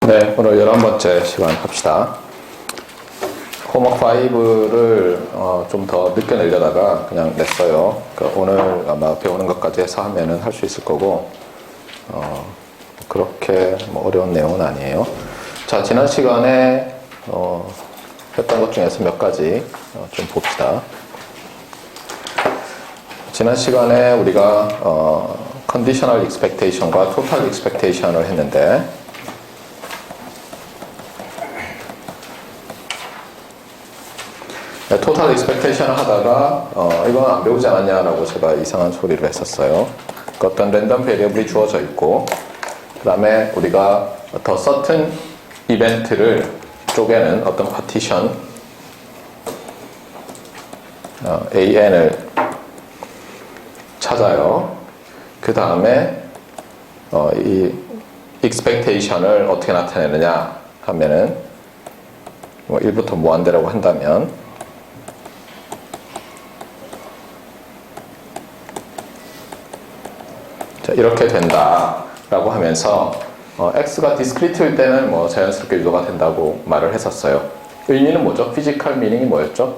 네, 오늘 11번째 시간 합시다. 홈워크 5를 좀 더 늦게 내려다가 그냥 냈어요. 그러니까 오늘 아마 배우는 것까지 해서 하면은 할 수 있을 거고, 그렇게 뭐 어려운 내용은 아니에요. 자, 지난 시간에 했던 것 중에서 몇 가지 좀 봅시다. 지난 시간에 우리가 conditional expectation과 total expectation을 했는데, 토탈 익스펙테이션을 하다가 이건 안 배우지 않았냐라고 제가 이상한 소리를 했었어요. 그러니까 어떤 랜덤 베리어블이 주어져 있고, 그 다음에 우리가 더 certain 이벤트를 쪼개는 어떤 파티션 AN을 찾아요. 그 다음에 이 expectation을 어떻게 나타내느냐 하면은 뭐 1부터 무한대라고 한다면 이렇게 된다라고 하면서 x가 디스크리트일 때는 뭐 자연스럽게 유도가 된다고 말을 했었어요. 의미는 뭐죠? 피지컬 미닝이 뭐였죠?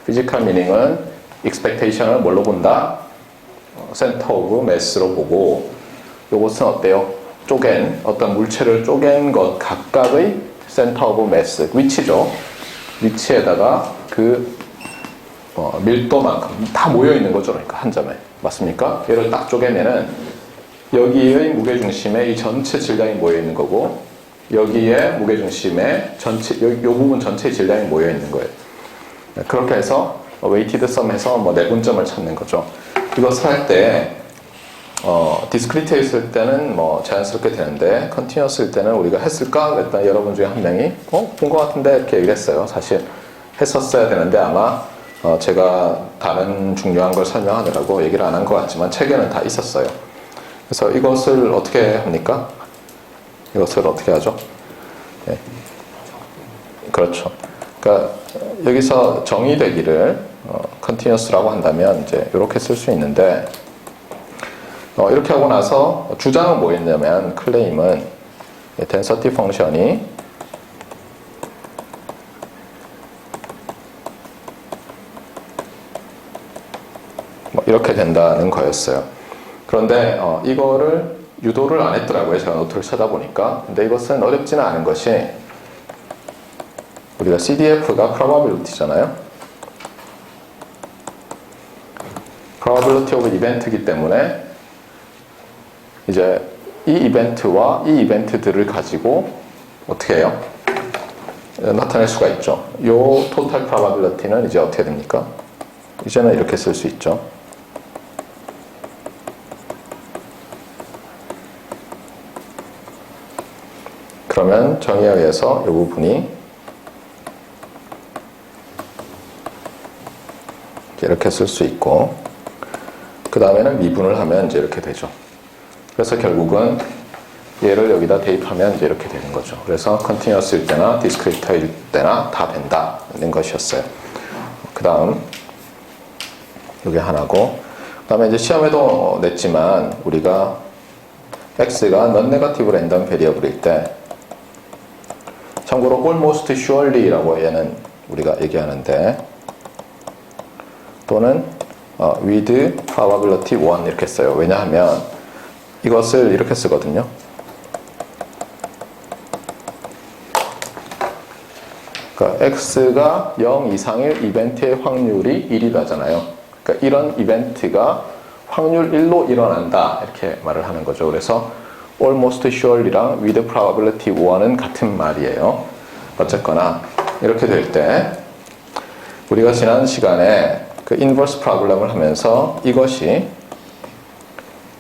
피지컬 미닝은 expectation을 뭘로 본다? 센터 오브 매스로 보고, 요것은 어때요? 쪼갠 어떤 물체를 쪼갠 것 각각의 센터 오브 매스, 위치죠. 위치에다가 그 밀도만큼 다 모여 있는 거죠. 그러니까 한 점에. 맞습니까? 얘를 딱 쪼개면은 여기의 무게중심에 이 전체 질량이 모여 있는 거고, 여기에 무게중심에 전체, 요 부분 전체의 질량이 모여 있는 거예요. 그렇게 해서 웨이티드 썸에서 뭐 내분점을 찾는 거죠. 이것을 할 때 디스크리트에 있을 때는 뭐 자연스럽게 되는데, 컨티뉴어스일 때는 우리가 했을까? 그랬더니 여러분 중에 한 명이 본 것 같은데 이렇게 얘기를 했어요. 사실 했었어야 되는데 아마 제가 다른 중요한 걸 설명하느라고 얘기를 안 한 것 같지만 책에는 다 있었어요. 그래서 이것을 어떻게 합니까? 이것을 어떻게 하죠? 네. 그렇죠. 그러니까 여기서 정의되기를 continuous라고 한다면 이제 이렇게 쓸 수 있는데, 이렇게 하고 나서 주장은 뭐였냐면, 클레임은 density 펑션이 이렇게 된다는 거였어요. 그런데 이거를 유도를 안 했더라고요. 제가 노트를 찾아보니까. 근데 이것은 어렵지는 않은 것이, 우리가 CDF가 probability잖아요. probability of event이기 때문에 이제 이 이벤트와 이 이벤트들을 가지고 어떻게 해요? 나타낼 수가 있죠. 요 total probability는 이제 어떻게 됩니까? 이제는 이렇게 쓸 수 있죠. 그러면 정의에 의해서 이 부분이 이렇게 쓸 수 있고, 그 다음에는 미분을 하면 이제 이렇게 되죠. 그래서 결국은 얘를 여기다 대입하면 이제 이렇게 되는 거죠. 그래서 continuous일 때나 discrete일 때나 다 된다는 것이었어요. 그 다음 이게 하나고, 그 다음에 이제 시험에도 냈지만 우리가 x가 non-negative random variable일 때, 참고로 almost surely라고 얘는 우리가 얘기하는데, 또는 with probability 1 이렇게 써요. 왜냐하면 이것을 이렇게 쓰거든요. 그러니까 x가 0 이상일 이벤트의 확률이 1이라잖아요. 그러니까 이런 이벤트가 확률 1로 일어난다 이렇게 말을 하는 거죠. 그래서 almost surely랑 with probability 1은 같은 말이에요. 어쨌거나 이렇게 될 때, 우리가 지난 시간에 그 inverse problem을 하면서 이것이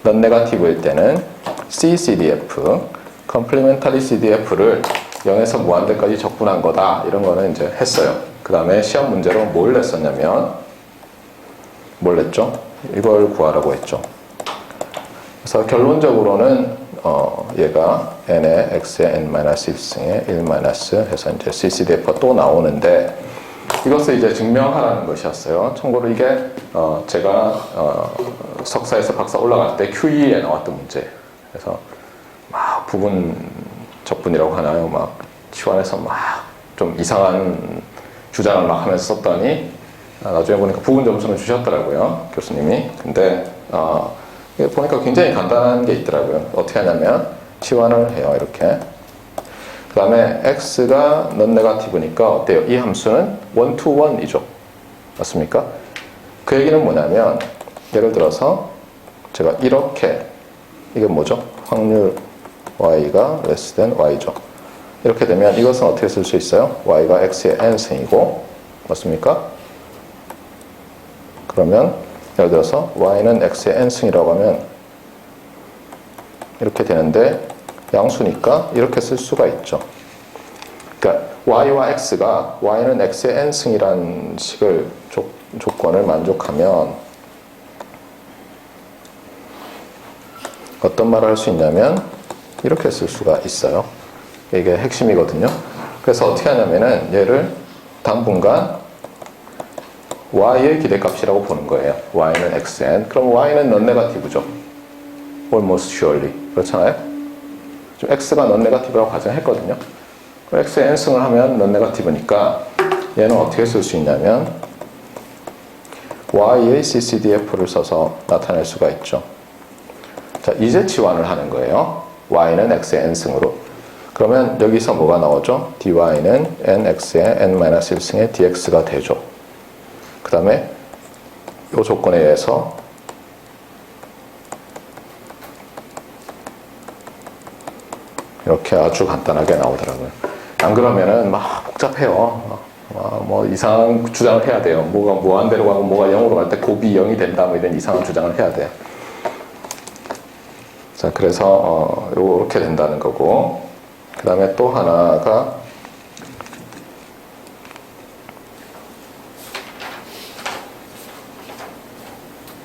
non-negative일 때는 CCDF, complementary CDF를 0에서 무한대까지 적분한 거다, 이런 거는 이제 했어요. 그 다음에 시험 문제로 뭘 냈었냐면, 뭘 냈죠? 이걸 구하라고 했죠. 그래서 결론적으로는 얘가 n의 x의 n-1승의 1- 해서 이제 CCDF가 또 나오는데, 이것을 이제 증명하라는 것이었어요. 참고로 이게 제가 석사에서 박사 올라갈 때 QE에 나왔던 문제. 그래서 막 부분 적분이라고 하나요? 막 치환해서 막 좀 이상한 주장을 막 하면서 썼더니 나중에 보니까 부분 점수는 주셨더라고요, 교수님이. 근데 보니까 굉장히 간단한 게 있더라고요. 어떻게 하냐면 치환을 해요, 이렇게. 그 다음에 x가 넌 네거티브니까 어때요? 이 함수는 1 to 1이죠. 맞습니까? 그 얘기는 뭐냐면 예를 들어서 제가 이렇게, 이게 뭐죠? 확률 y가 less than y죠. 이렇게 되면 이것은 어떻게 쓸 수 있어요? y가 x의 n승이고, 맞습니까? 그러면 예를 들어서 y는 x의 n승이라고 하면 이렇게 되는데 양수니까 이렇게 쓸 수가 있죠. 그러니까 y와 x가 y는 x의 n승이라는 식을 조건을 만족하면 어떤 말을 할 수 있냐면 이렇게 쓸 수가 있어요. 이게 핵심이거든요. 그래서 어떻게 하냐면은 얘를 당분간 y의 기대값이라고 보는 거예요. y는 xn. 그럼 y는 non-negative죠. almost surely. 그렇잖아요? 좀 x가 non-negative라고 가정했거든요. x의 n승을 하면 non-negative니까 얘는 어떻게 쓸 수 있냐면 y의 ccdf를 써서 나타낼 수가 있죠. 자, 이제 치환을 하는 거예요. y는 x의 n승으로. 그러면 여기서 뭐가 나오죠? dy는 nx의 n-1승의 dx가 되죠. 그 다음에 이 조건에 의해서 이렇게 아주 간단하게 나오더라고요. 안 그러면은 막 복잡해요. 뭐 이상한 주장을 해야 돼요. 뭐가 무한대로 가고 뭐가 0으로 갈 때 곱이 0이 된다, 뭐 이런 이상한 주장을 해야 돼요. 자, 그래서 이렇게 된다는 거고, 그 다음에 또 하나가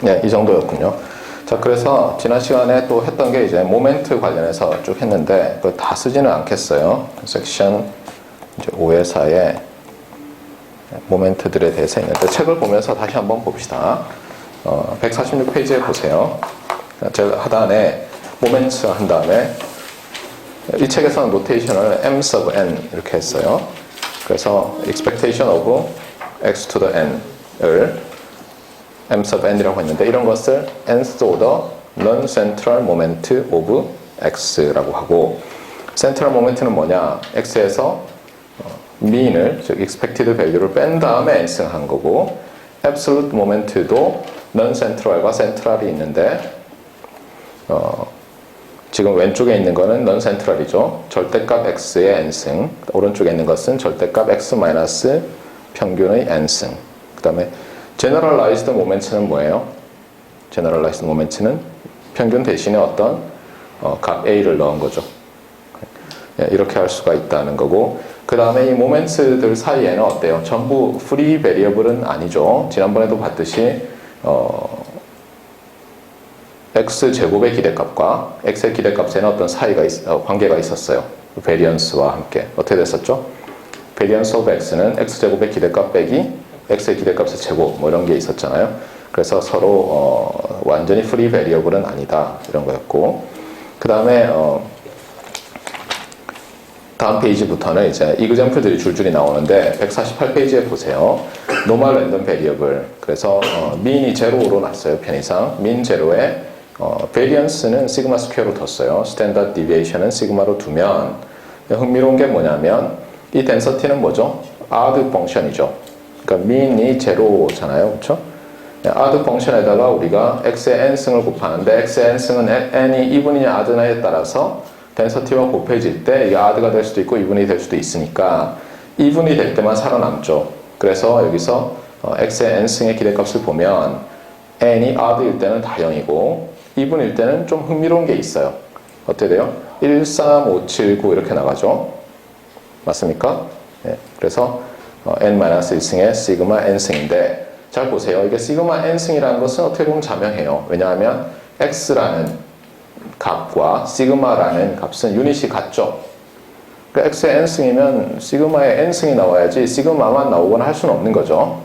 네, 이 정도였군요. 자, 그래서 지난 시간에 또 했던 게 이제 모멘트 관련해서 쭉 했는데 그거 다 쓰지는 않겠어요. 섹션 이제 5의 4에 모멘트들에 대해서 있는데 책을 보면서 다시 한번 봅시다. 146페이지에 보세요. 제가 하단에 모멘트 한 다음에 이 책에서는 노테이션을 m sub n 이렇게 했어요. 그래서 expectation of x to the n을 m sub n이라고 했는데 이런 것을 nth order non-central moment of x라고 하고, central moment는 뭐냐? x에서 mean을, 즉 expected value를 뺀 다음에 n승한 거고, absolute moment도 non-central과 central이 있는데 지금 왼쪽에 있는 거는 non-central이죠. 절대값 x의 n승. 오른쪽에 있는 것은 절대값 x 마이너스 평균의 n승. 그 다음에 generalized moment는 뭐예요? generalized moment는 평균 대신에 어떤 값 a를 넣은 거죠. 이렇게 할 수가 있다는 거고, 그 다음에 이 모멘트들 사이에는 어때요? 전부 free variable은 아니죠. 지난번에도 봤듯이 x제곱의 기대값과 x의 기대값에는 어떤 관계가 있었어요. variance와 함께. 어떻게 됐었죠? variance of x는 x제곱의 기대값 빼기 x의 기대값의 제곱, 뭐 이런 게 있었잖아요. 그래서 서로 완전히 free variable은 아니다, 이런 거였고, 그 다음에 다음 페이지부터는 이제 example들이 줄줄이 나오는데 148페이지에 보세요. normal random variable. 그래서 mean이 제로로 났어요, 편의상. mean 제로에 variance는 시그마 스퀘어로 뒀어요. standard deviation은 시그마로 두면 흥미로운 게 뭐냐면 이 density는 뭐죠? odd 펑션이죠. 그러니까 mean이 제로잖아요, 그렇죠? odd 펑션에다가 우리가 x의 n승을 곱하는데 x의 n승은 n이 even이냐 odd냐에 따라서 density와 곱해질 때 이게 odd가 될 수도 있고 even이 될 수도 있으니까 even이 될 때만 살아남죠. 그래서 여기서 x의 n승의 기대값을 보면 n이 odd일 때는 다 0이고 even일 때는 좀 흥미로운 게 있어요. 어떻게 돼요? 1, 3, 5, 7, 9 이렇게 나가죠. 맞습니까? 네. 그래서 n-1승의 시그마 n승인데, 잘 보세요. 이게 시그마 n승이라는 것은 어떻게 보면 자명해요. 왜냐하면 x라는 값과 시그마라는 값은 유닛이 같죠. 그러니까 x의 n승이면 시그마의 n승이 나와야지 시그마만 나오거나 할 수는 없는 거죠.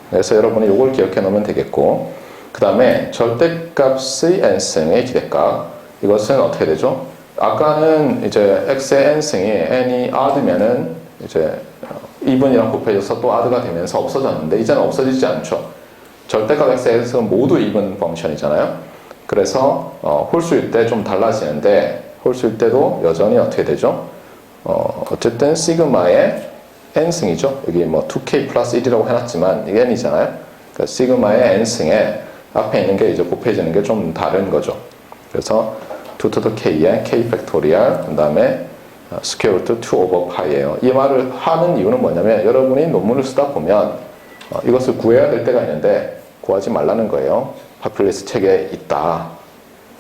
그래서 여러분이 이걸 기억해 놓으면 되겠고, 그 다음에 절대값의 n승의 기대값, 이것은 어떻게 되죠? 아까는 이제 x의 n승이 n이 odd면은 이제 even이랑 곱해져서 또 odd가 되면서 없어졌는데 이제는 없어지지 않죠. 절대값 x의 n승은 모두 even 펑션이잖아요. 그래서 홀수일 때 좀 달라지는데 홀수일 때도 여전히 어떻게 되죠? 어쨌든 시그마의 n승이죠. 여기 뭐 2k 플러스 1이라고 해놨지만 이게 n이잖아요. 그러니까 시그마의 n승에 앞에 있는 게 이제 곱해지는 게 좀 다른 거죠. 그래서 2 to the k의 k 팩토리얼 그 다음에 스퀘어 루트 2 오버 파이예요. 이 말을 하는 이유는 뭐냐면 여러분이 논문을 쓰다 보면 이것을 구해야 될 때가 있는데 구하지 말라는 거예요. 파퓰리스 책에 있다.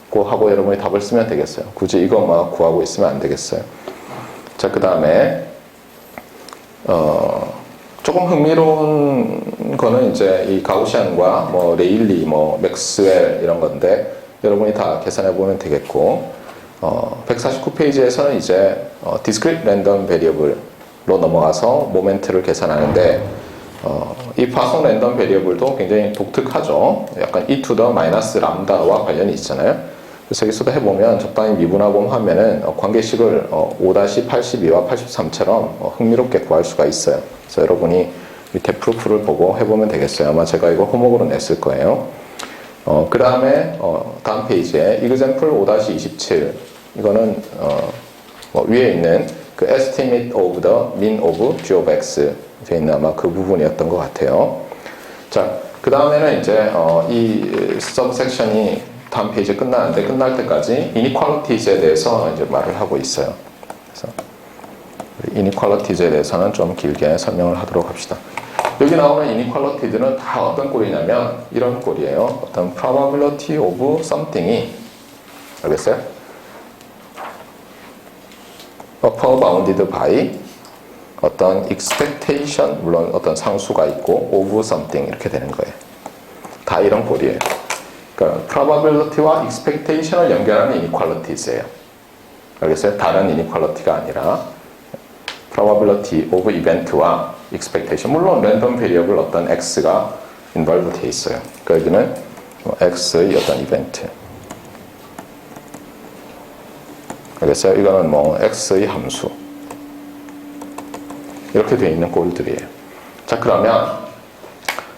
고 하고 여러분이 답을 쓰면 되겠어요. 굳이 이것만 구하고 있으면 안 되겠어요. 자, 그 다음에 조금 흥미로운 거는 이제 이 가우시안과 뭐 레일리, 뭐 맥스웰 이런 건데 여러분이 다 계산해 보면 되겠고 149페이지에서는 이제 discrete random variable로 넘어가서 모멘트를 계산하는데 이 파송 랜덤 베리어블도 굉장히 독특하죠. 약간 e to the 마이너스 람다와 관련이 있잖아요. 그래서 여기서도 해보면 적당히 미분하고 하면은 관계식을 5-82와 83처럼 흥미롭게 구할 수가 있어요. 그래서 여러분이 밑에 프루프를 보고 해보면 되겠어요. 아마 제가 이거 호목으로 냈을 거예요. 그 다음에 다음 페이지에 example 5-27 이거는 뭐 위에 있는 그 estimate of the mean of g of x 되어 있는 아마 그 부분이었던 것 같아요. 자, 그 다음에는 이제 이 서브섹션이 다음 페이지 끝나는데 끝날 때까지 inequalities에 대해서 이제 말을 하고 있어요. 그래서 inequalities에 대해서는 좀 길게 설명을 하도록 합시다. 여기 나오는 inequalities는 다 어떤 꼴이냐면 이런 꼴이에요. 어떤 probability of something이 알겠어요? upper bounded by 어떤 expectation, 물론 어떤 상수가 있고 of something 이렇게 되는 거예요. 다 이런 꼴이에요. 그러니까 probability와 expectation을 연결하는 inequalities예요. 알겠어요? 다른 inequality가 아니라 probability of event와 expectation, 물론 랜덤 베리어블 어떤 x가 involved 되어 있어요. 그러니까 여기는 x의 어떤 이벤트. 알겠어요? 이거는 뭐 x의 함수. 이렇게 되어 있는 꼴들이에요. 자, 그러면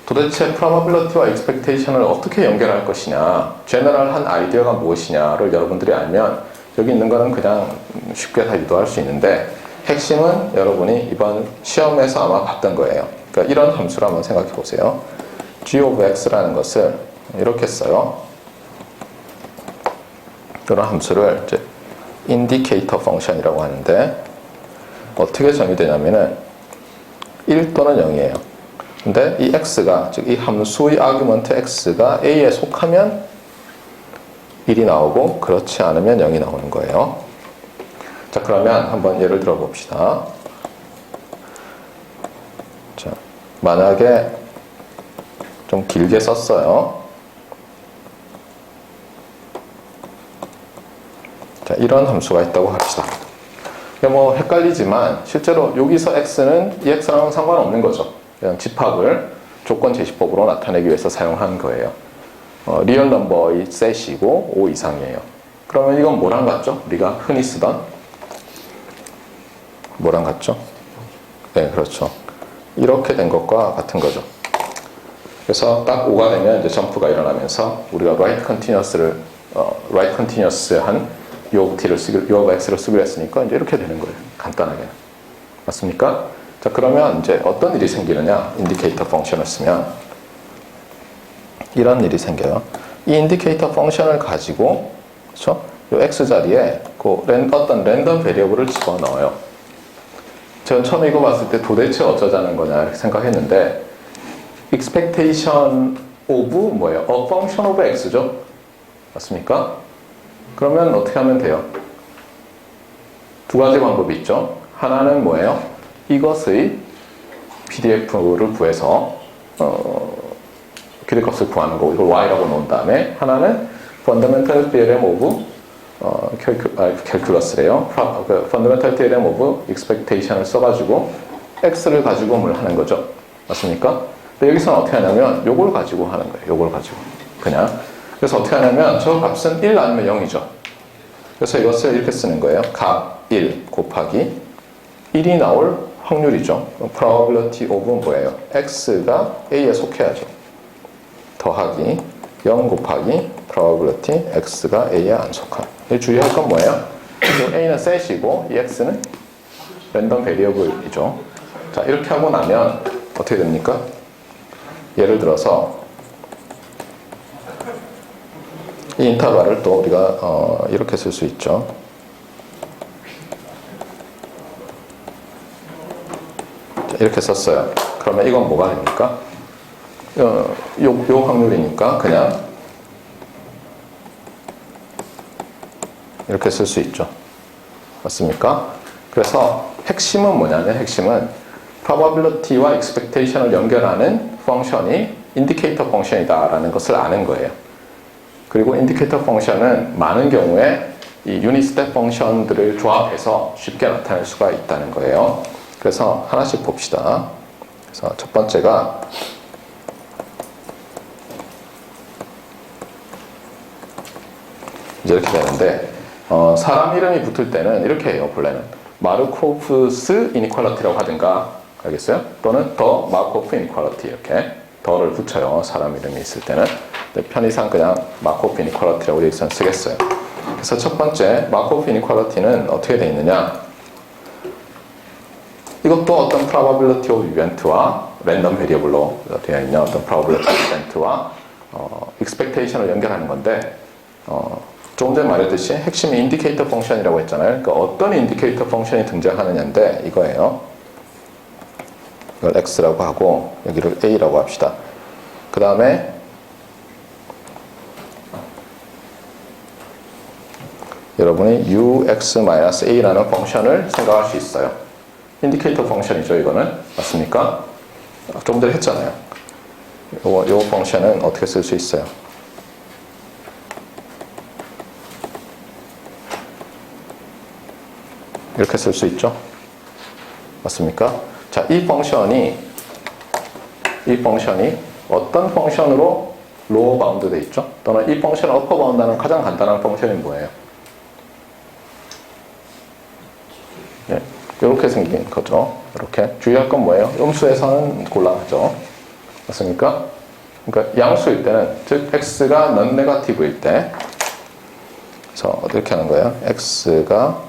도대체 probability와 expectation을 어떻게 연결할 것이냐, 제너럴한 아이디어가 무엇이냐를 여러분들이 알면 여기 있는 거는 그냥 쉽게 다 유도할 수 있는데 핵심은 여러분이 이번 시험에서 아마 봤던 거예요. 그러니까 이런 함수를 한번 생각해 보세요. g of x라는 것을 이렇게 써요. 이런 함수를 이제 indicator function이라고 하는데 어떻게 정의되냐면은 1 또는 0이에요. 근데 이 x가, 즉 이 함수의 아규먼트 x가 a에 속하면 1이 나오고 그렇지 않으면 0이 나오는 거예요. 자, 그러면 한번 예를 들어 봅시다. 자, 만약에 좀 길게 썼어요. 자, 이런 함수가 있다고 합시다. 뭐 헷갈리지만 실제로 여기서 x는 이 x랑은 상관없는 거죠. 그냥 집합을 조건 제시법으로 나타내기 위해서 사용한 거예요. 리얼 넘버의 셋이고 5 이상이에요. 그러면 이건 뭐랑 같죠? 우리가 흔히 쓰던 뭐랑 같죠? 네, 그렇죠. 이렇게 된 것과 같은 거죠. 그래서 딱 5가 되면 이제 점프가 일어나면서 우리가 right continuous한 u of t를 u of x를 쓰기로 했으니까 이제 이렇게 되는 거예요. 간단하게. 맞습니까? 자, 그러면 이제 어떤 일이 생기느냐? 인디케이터 펑션을 쓰면 이런 일이 생겨요. 이 인디케이터 펑션을 가지고 그렇죠? 이 x 자리에 어떤 랜덤 베리어블을 집어넣어요. 제가 처음에 이거 봤을 때 도대체 어쩌자는 거냐 이렇게 생각했는데 expectation of 뭐예요? A function of x죠? 맞습니까? 그러면 어떻게 하면 돼요? 두 가지 방법이 있죠. 하나는 뭐예요? 이것의 PDF를 구해서 기대값을 구하는 거고 이걸 y라고 놓은 다음에 하나는 Fundamental Theorem of Calculus래요. Fundamental Theorem of Expectation을 써가지고 x를 가지고 뭘 하는 거죠. 맞습니까? 근데 여기서는 어떻게 하냐면 요걸 가지고 하는 거예요. 요걸 가지고 그냥. 그래서 어떻게 하냐면 저 값은 1 아니면 0이죠. 그래서 이것을 이렇게 쓰는 거예요. 각 1 곱하기 1이 나올 확률이죠. probability of은 뭐예요? x가 a에 속해야죠. 더하기 0 곱하기 probability x가 a에 안 속함. 주의할 건 뭐예요? a는 셋이고 이 x는 랜덤 베리어블이죠. 자, 이렇게 하고 나면 어떻게 됩니까? 예를 들어서 이 인터벌을 또 우리가 이렇게 쓸 수 있죠. 자, 이렇게 썼어요. 그러면 이건 뭐가 됩니까? 요 확률이니까 그냥 이렇게 쓸 수 있죠. 맞습니까? 그래서 핵심은 뭐냐면 핵심은 probability와 expectation을 연결하는 펑션이 인디케이터 펑션이다라는 것을 아는 거예요. 그리고 인디케이터 펑션은 많은 경우에 이 유닛 스텝 펑션들을 조합해서 쉽게 나타낼 수가 있다는 거예요. 그래서 하나씩 봅시다. 그래서 첫 번째가 이제 이렇게 되는데 사람 이름이 붙을 때는 이렇게 해요. 본래는 마르코프스 이니퀄리티라고 하든가 알겠어요? 또는 더 마르코프 이니퀄리티 이렇게 더를 붙여요. 사람 이름이 있을 때는. 근데 편의상 그냥 마르코프 이니퀄리티라고 여기서 쓰겠어요. 그래서 첫 번째 마르코프 이니퀄리티는 어떻게 되어 있느냐? 이것도 어떤 probability of event와 랜덤 베리어블로 되어 있는 어떤 probability of event와 expectation을 연결하는 건데 조금 전에 말했듯이 핵심이 인디케이터 펑션이라고 했잖아요. 그러니까 어떤 인디케이터 펑션이 등장하느냐인데 이거예요. 이걸 x라고 하고 여기를 a라고 합시다. 그 다음에 여러분이 ux-a라는 펑션을 생각할 수 있어요. 인디케이터 펑션이죠. 이거는 맞습니까? 좀 전에 했잖아요. 요 펑션은 어떻게 쓸 수 있어요? 이렇게 쓸 수 있죠. 맞습니까? 자, 이 펑션이 어떤 펑션으로 로어 바운드 돼 있죠? 또는 이 펑션을 어퍼 바운드하는 가장 간단한 펑션이 뭐예요? 네, 이렇게 생긴 거죠. 이렇게 주의할 건 뭐예요? 음수에서는 곤란하죠. 맞습니까? 그러니까 양수일 때는 즉 x가 넌 네거티브일 때, 그래서 어떻게 하는 거예요? x가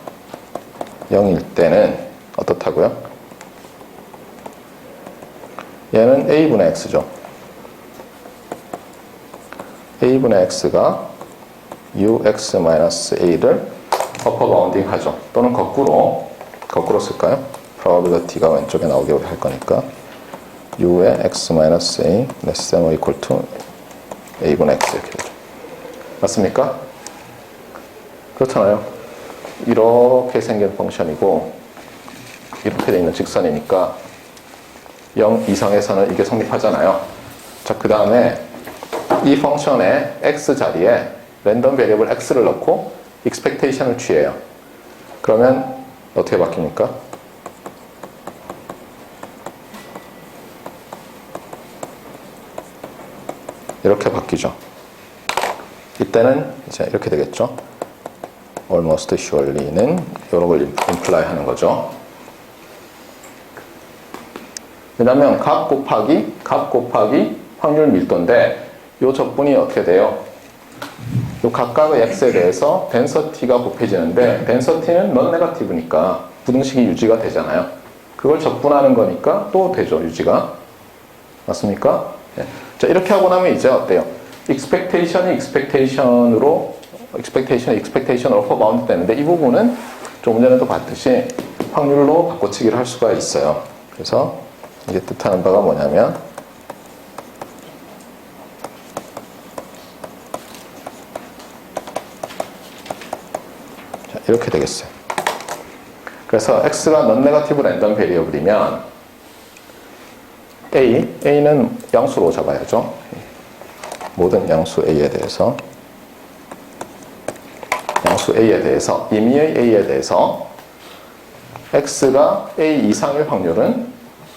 0일 때는 어떻다고요? 얘는 a분의 x죠. a분의 x가 ux-a를 어퍼 바운딩 하죠. 또는 거꾸로 쓸까요? probability가 왼쪽에 나오게 할 거니까 u의 x-a less than or equal to a분의 x 이렇게 되죠. 맞습니까? 그렇잖아요. 이렇게 생긴 펑션이고 이렇게 되어 있는 직선이니까 0 이상에서는 이게 성립하잖아요. 자, 그 다음에 이 펑션의 x 자리에 랜덤 베리어블 x를 넣고 expectation을 취해요. 그러면 어떻게 바뀝니까? 이렇게 바뀌죠. 이때는 이제 이렇게 되겠죠. almost surely는 이런 걸 imply 하는 거죠. 왜냐하면 값 곱하기 확률 밀도인데 이 적분이 어떻게 돼요? 이 각각의 x에 대해서 density가 곱해지는데 density는 non negative니까 부등식이 유지가 되잖아요. 그걸 적분하는 거니까 또 되죠, 유지가. 맞습니까? 네. 자, 이렇게 하고 나면 이제 어때요? expectation이 expectation으로 어퍼 바운드 되는데 이 부분은 조금 전에도 봤듯이 확률로 바꿔치기를 할 수가 있어요. 그래서 이게 뜻하는 바가 뭐냐면 자, 이렇게 되겠어요. 그래서 x가 non 네거티브 랜덤 베리어블이면 a는 양수로 잡아야죠. 모든 양수 a에 대해서 임의의 a에 대해서 x가 a 이상일 확률은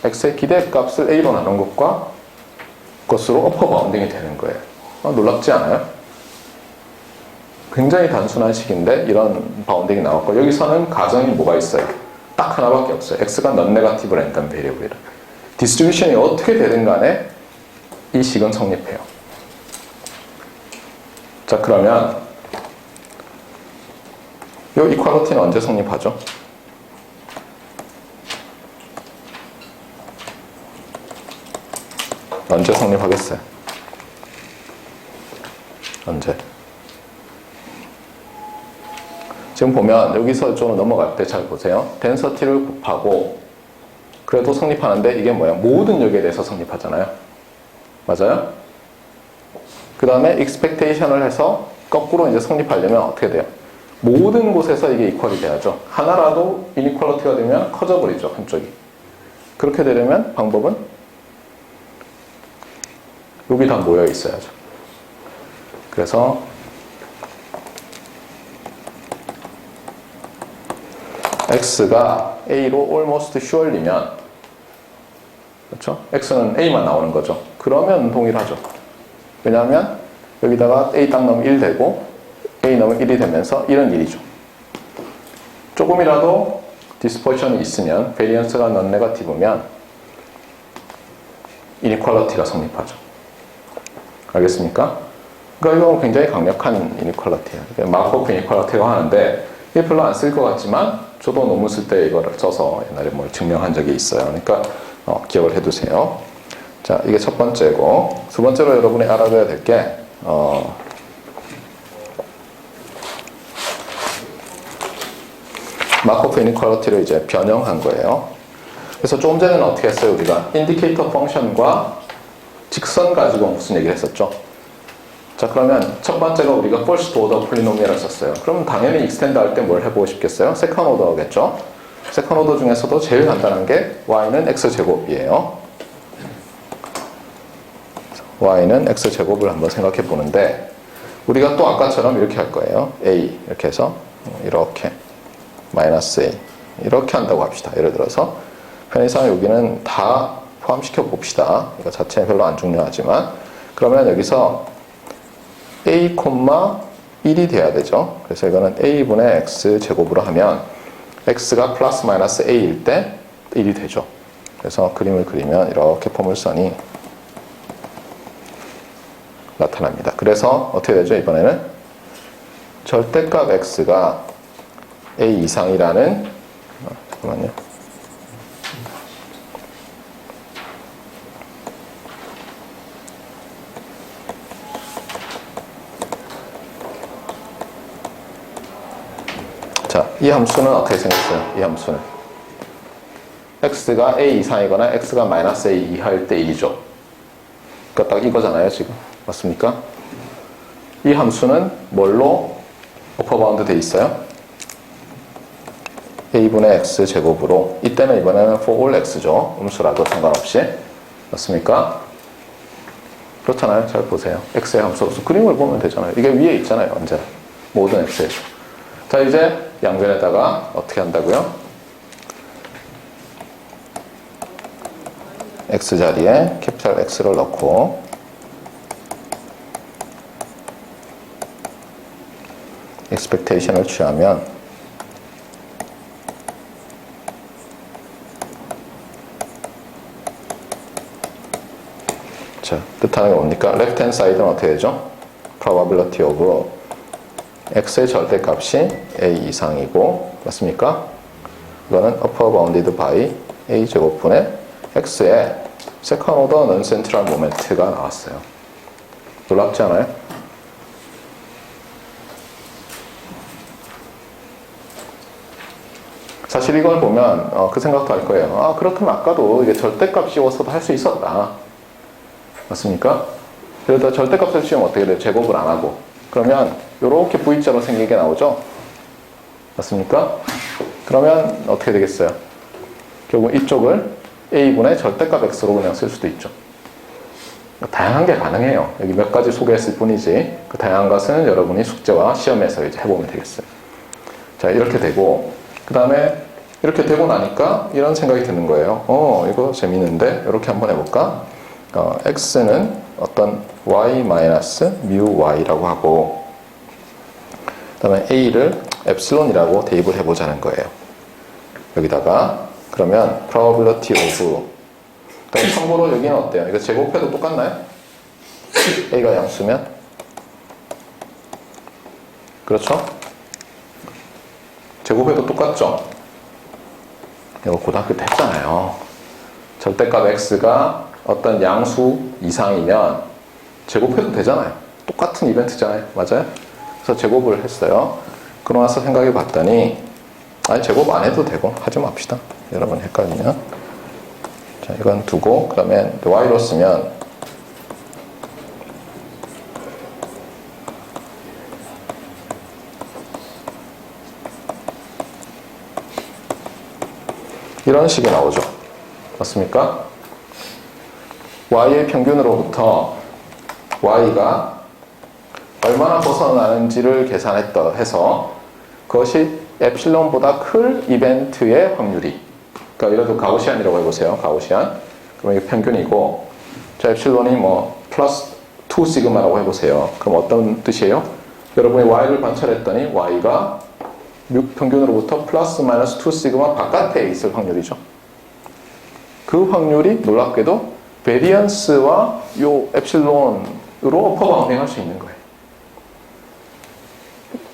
x의 기대값을 a로 나눈 것과 그것으로 어퍼 바운딩이 되는 거예요. 놀랍지 않아요? 굉장히 단순한 식인데 이런 바운딩이 나왔고 여기서는 가정이 뭐가 있어요? 딱 하나밖에 없어요. x가 non 네거티브 랜덤 베리어블이라. 디스트리뷰션이 어떻게 되든 간에 이 식은 성립해요. 자, 그러면 이 이퀄리티는 언제 성립하죠? 언제 성립하겠어요? 언제? 지금 보면 여기서 좀 넘어갈 때 잘 보세요. 덴서티를 곱하고 그래도 성립하는데 이게 뭐야? 모든 역에 대해서 성립하잖아요. 맞아요? 그 다음에 expectation을 해서 거꾸로 이제 성립하려면 어떻게 돼요? 모든 곳에서 이게 이퀄이 돼야죠. 하나라도 이니퀄리티가 되면 커져버리죠, 한쪽이. 그렇게 되려면 방법은 여기 다 모여 있어야죠. 그래서 x가 a로 almost sure이면 그렇죠? x는 a만 나오는 거죠. 그러면 동일하죠. 왜냐하면 여기다가 a 딱 넣으면 1 되고 a 넣으면 1이 되면서 1은 1이죠. 조금이라도 디스퍼션이 있으면 베리언스가 non 네거티브면 이니퀄리티가 성립하죠. 알겠습니까? 그러니까 이건 굉장히 강력한 이니퀄리티예요. 마르코프 이니퀄리티라고 하는데 이게 별로 안 쓸 것 같지만 저도 논문 쓸 때 이거를 써서 옛날에 뭘 증명한 적이 있어요. 그러니까 기억을 해두세요. 자, 이게 첫 번째고 두 번째로 여러분이 알아둬야 될 게 마르코프 이니퀄리티를 이제 변형한 거예요. 그래서 조금 전에는 어떻게 했어요? 우리가 인디케이터 펑션과 직선 가지고 무슨 얘기를 했었죠? 자, 그러면 첫 번째가 우리가 first order polynomial을 썼어요. 그럼 당연히 extend 할 때 뭘 해보고 싶겠어요? second order겠죠? second order 중에서도 제일 간단한 게 y는 x제곱이에요. y는 x제곱을 한번 생각해 보는데 우리가 또 아까처럼 이렇게 할 거예요. a 이렇게 해서 이렇게 마이너스 a 이렇게 한다고 합시다. 예를 들어서 편의상 여기는 다 포함시켜 봅시다. 이거 자체는 별로 안 중요하지만 그러면 여기서 a, 1이 돼야 되죠. 그래서 이거는 a분의 x 제곱으로 하면 x가 플러스 마이너스 a일 때 1이 되죠. 그래서 그림을 그리면 이렇게 포물선이 나타납니다. 그래서 어떻게 되죠? 이번에는 절대값 x가 a 이상이라는 잠깐만요. 자, 이 함수는 어떻게 생겼어요? 이 함수는 x가 a 이상이거나 x가 마이너스 a 이하일 때 1이죠. 그러니까 딱 이거잖아요, 지금. 맞습니까? 이 함수는 뭘로 오퍼바운드 돼 있어요? a분의 x 제곱으로 이때는 이번에는 for all x죠. 음수라도 상관없이. 맞습니까? 그렇잖아요. 잘 보세요. x의 함수로서 그림을 보면 되잖아요. 이게 위에 있잖아요. 언제나. 모든 x에. 자, 이제 양변에다가 어떻게 한다고요? x 자리에 캐피탈 X를 넣고 expectation을 취하면 자, 뜻하는 게 뭡니까? left hand side는 어떻게 되죠? probability of x의 절대값이 a 이상이고 맞습니까? 이거는 upper bounded by a 제곱분의 x의 second order non-central moment가 나왔어요. 놀랍지 않아요? 사실 이걸 보면 그 생각도 할 거예요. 아, 그렇다면 아까도 이게 절대값 씌워서도 할 수 있었다. 맞습니까? 그러다 절대값을 씌우면 어떻게 돼요? 제곱을 안 하고. 그러면 이렇게 V자로 생기게 나오죠? 맞습니까? 그러면 어떻게 되겠어요? 결국 이쪽을 A분의 절대값 X로 그냥 쓸 수도 있죠. 다양한 게 가능해요. 여기 몇 가지 소개했을 뿐이지 그 다양한 것은 여러분이 숙제와 시험에서 이제 해보면 되겠어요. 자, 이렇게 되고 그 다음에 이렇게 되고 나니까 이런 생각이 드는 거예요. 이거 재밌는데 이렇게 한번 해볼까? x는 어떤 y-μy라고 하고 그다음에 a를 epsilon이라고 대입을 해보자는 거예요. 여기다가 그러면 probability of. 참고로 여기는 어때요? 이거 제곱해도 똑같나요? a가 양수면? 그렇죠? 제곱해도 똑같죠? 이거 고등학교 때 했잖아요. 절대값 x가 어떤 양수 이상이면 제곱해도 되잖아요. 똑같은 이벤트잖아요. 맞아요? 그래서 제곱을 했어요. 그러고 나서 생각해 봤더니 아니 제곱 안 해도 되고 하지 맙시다. 여러분 헷갈리면 자 이건 두고 그 다음에 y로 쓰면 이런 식이 나오죠. 맞습니까? y의 평균으로부터 y가 얼마나 벗어나는지를 계산했다 해서 그것이 엡실론보다 클 이벤트의 확률이, 그러니까 이래도 가우시안이라고 해보세요. 가우시안. 그럼 이게 평균이고, 자 엡실론이 뭐 플러스 2 시그마라고 해보세요. 그럼 어떤 뜻이에요? 여러분이 y를 관찰했더니 y가 평균으로부터 플러스 마이너스 2 시그마 바깥에 있을 확률이죠. 그 확률이 놀랍게도 베리언스와 요 엡실론으로 오퍼바운딩 할 수 있는 거예요.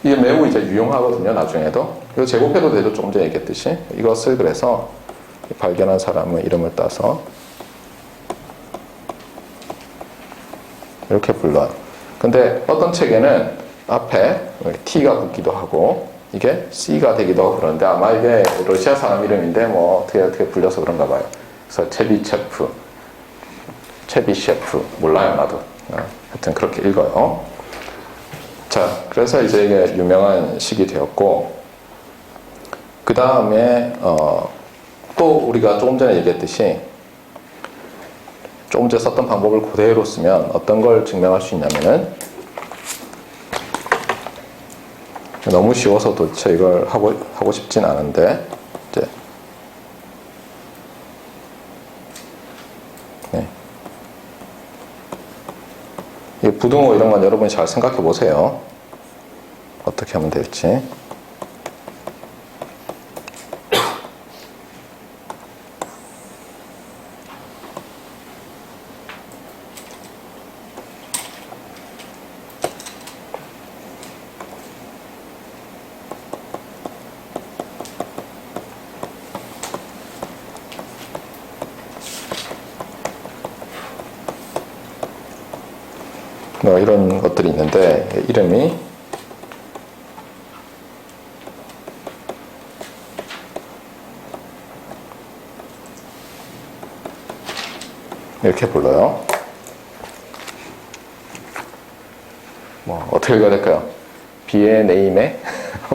이게 매우 이제 유용하거든요, 나중에도. 그래서 제곱해도 되죠, 조금 전에 얘기했듯이. 이것을 그래서 발견한 사람의 이름을 따서 이렇게 불러요. 근데 어떤 책에는 앞에 T가 붙기도 하고, 이게 C가 되기도 하고 그러는데, 아마 이게 러시아 사람 이름인데, 뭐, 어떻게 불려서 그런가 봐요. 그래서 체비셰프, 몰라요, 나도. 하여튼 그렇게 읽어요. 자, 그래서 이제 이게 유명한 식이 되었고, 그 다음에, 또 우리가 조금 전에 얘기했듯이, 조금 전에 썼던 방법을 그대로 쓰면 어떤 걸 증명할 수 있냐면은, 너무 쉬워서 도대체 이걸 하고 싶진 않은데, 이제, 네. 이 부등호 이런 건 여러분이 잘 생각해 보세요. 어떻게 하면 될지. 뭐 이런 것들이 있는데 이름이 이렇게 불러요. 뭐 어떻게 읽어야 될까요? B의 네임에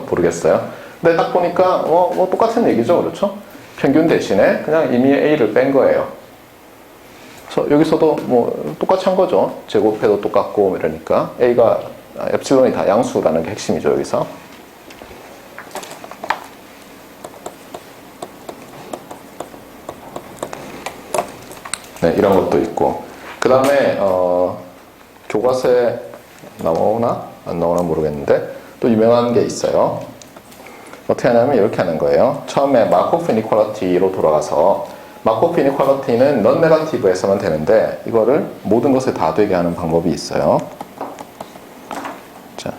모르겠어요. 근데 딱 보니까 뭐 똑같은 얘기죠, 그렇죠? 평균 대신에 그냥 이미 A를 뺀 거예요. 그래서 여기서도 뭐 똑같이 한 거죠. 제곱해도 똑같고 이러니까 A가 엡실론이 다 양수라는 게 핵심이죠, 여기서. 네, 이런 것도 있고. 그 다음에 교과서에 나오나 안 나오나 모르겠는데 또 유명한 게 있어요. 어떻게 하냐면 이렇게 하는 거예요. 처음에 마코프 이니퀄리티로 돌아가서, 마코프 이니퀄리티는 넌 네거티브에서만 되는데 이거를 모든 것에 다 되게 하는 방법이 있어요. 자,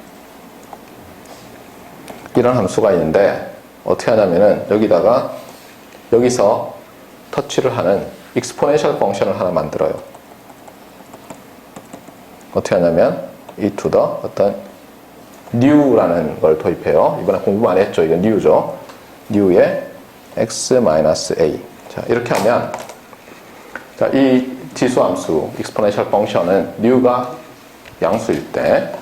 이런 함수가 있는데 어떻게 하냐면은 여기서 터치를 하는 익스포넨셜 펑션을 하나 만들어요. 어떻게 하냐면 이 to the 어떤 new라는 걸 도입해요. 이번에 공부 많이 했죠. 이건 new죠. new에 x-a. 자, 이렇게 하면, 자, 이 지수 함수, exponential function은 new가 양수일 때,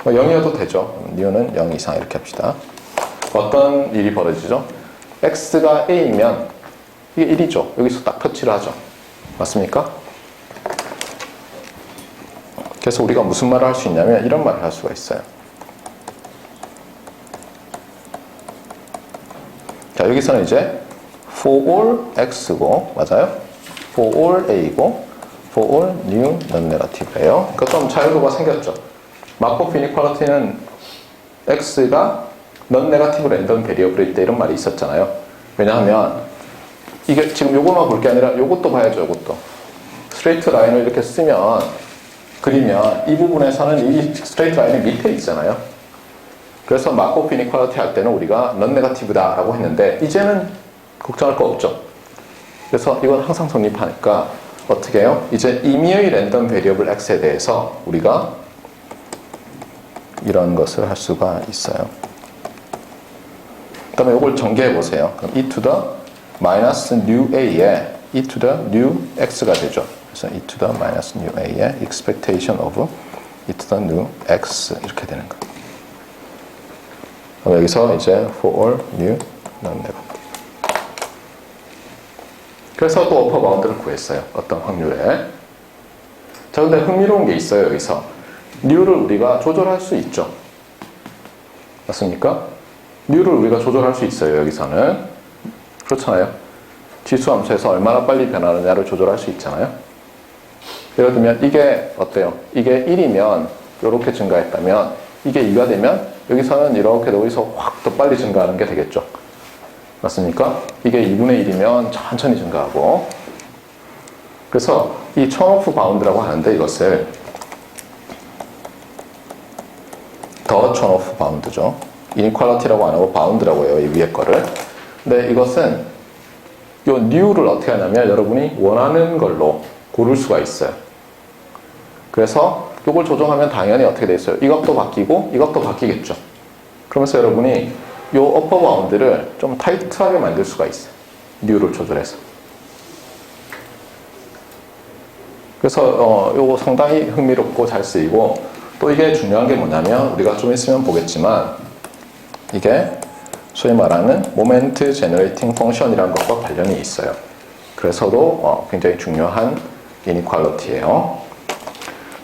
0이어도 되죠. new는 0 이상 이렇게 합시다. 어떤 일이 벌어지죠? x가 a이면 이게 1이죠. 여기서 딱 터치를 하죠. 맞습니까? 그래서 우리가 무슨 말을 할 수 있냐면 이런 말을 할 수가 있어요. 자, 여기서는 이제 for all x고, 맞아요? for all a고, for all new non-negative예요. 그러니까 좀 자유도가 생겼죠. 마코프 이니퀄리티는 x가 넌 네거티브 랜덤 베리어블일 때 이런 말이 있었잖아요. 왜냐하면 이게 지금 요거만 볼 게 아니라 요것도 봐야죠. 요것도 스트레이트 라인을 이렇게 쓰면 그리면 이 부분에서는 이 스트레이트 라인이 밑에 있잖아요. 그래서 마코프 이니퀄리티 할 때는 우리가 넌 네거티브다 라고 했는데 이제는 걱정할 거 없죠. 그래서 이건 항상 성립하니까 어떻게 해요? 이제 임의의 랜덤 베리어블 x에 대해서 우리가 이런 것을 할 수가 있어요. 그 다음에 이걸 전개해 보세요. 그럼 e to the minus new a에 e to the new x가 되죠. 그래서 e to the minus new a의 expectation of e to the new x 이렇게 되는 거예요. 그럼 여기서 이제 for all new non-negative. 그래서 또 어퍼 바운드를 구했어요. 어떤 확률에. 자, 근데 흥미로운 게 있어요. 여기서 new를 우리가 조절할 수 있죠. 맞습니까? new를 우리가 조절할 수 있어요. 여기서는. 그렇잖아요. 지수함수에서 얼마나 빨리 변하느냐를 조절할 수 있잖아요. 예를 들면 이게 어때요? 이게 1이면 이렇게 증가했다면 이게 2가 되면 여기서는 이렇게 여기서 확 더 빨리 증가하는 게 되겠죠. 맞습니까? 이게 2분의 1이면 천천히 증가하고. 그래서 이 턴오프 바운드라고 하는데 이것을 더 턴오프 바운드죠. 이니퀄리티라고 안 하고 바운드라고 해요. 이 위에 거를. 근데 이것은 이 new를 어떻게 하냐면 여러분이 원하는 걸로 고를 수가 있어요. 그래서 이걸 조정하면 당연히 어떻게 돼 있어요? 이것도 바뀌고 이것도 바뀌겠죠. 그러면서 여러분이 이 어퍼 바운드를 좀 타이트하게 만들 수가 있어요. new를 조절해서. 그래서 이거 상당히 흥미롭고 잘 쓰이고 또 이게 중요한 게 뭐냐면 우리가 좀 있으면 보겠지만 이게 소위 말하는 모멘트 제너레이팅 펑션이라는 것과 관련이 있어요. 그래서도 굉장히 중요한 이니퀄리티예요.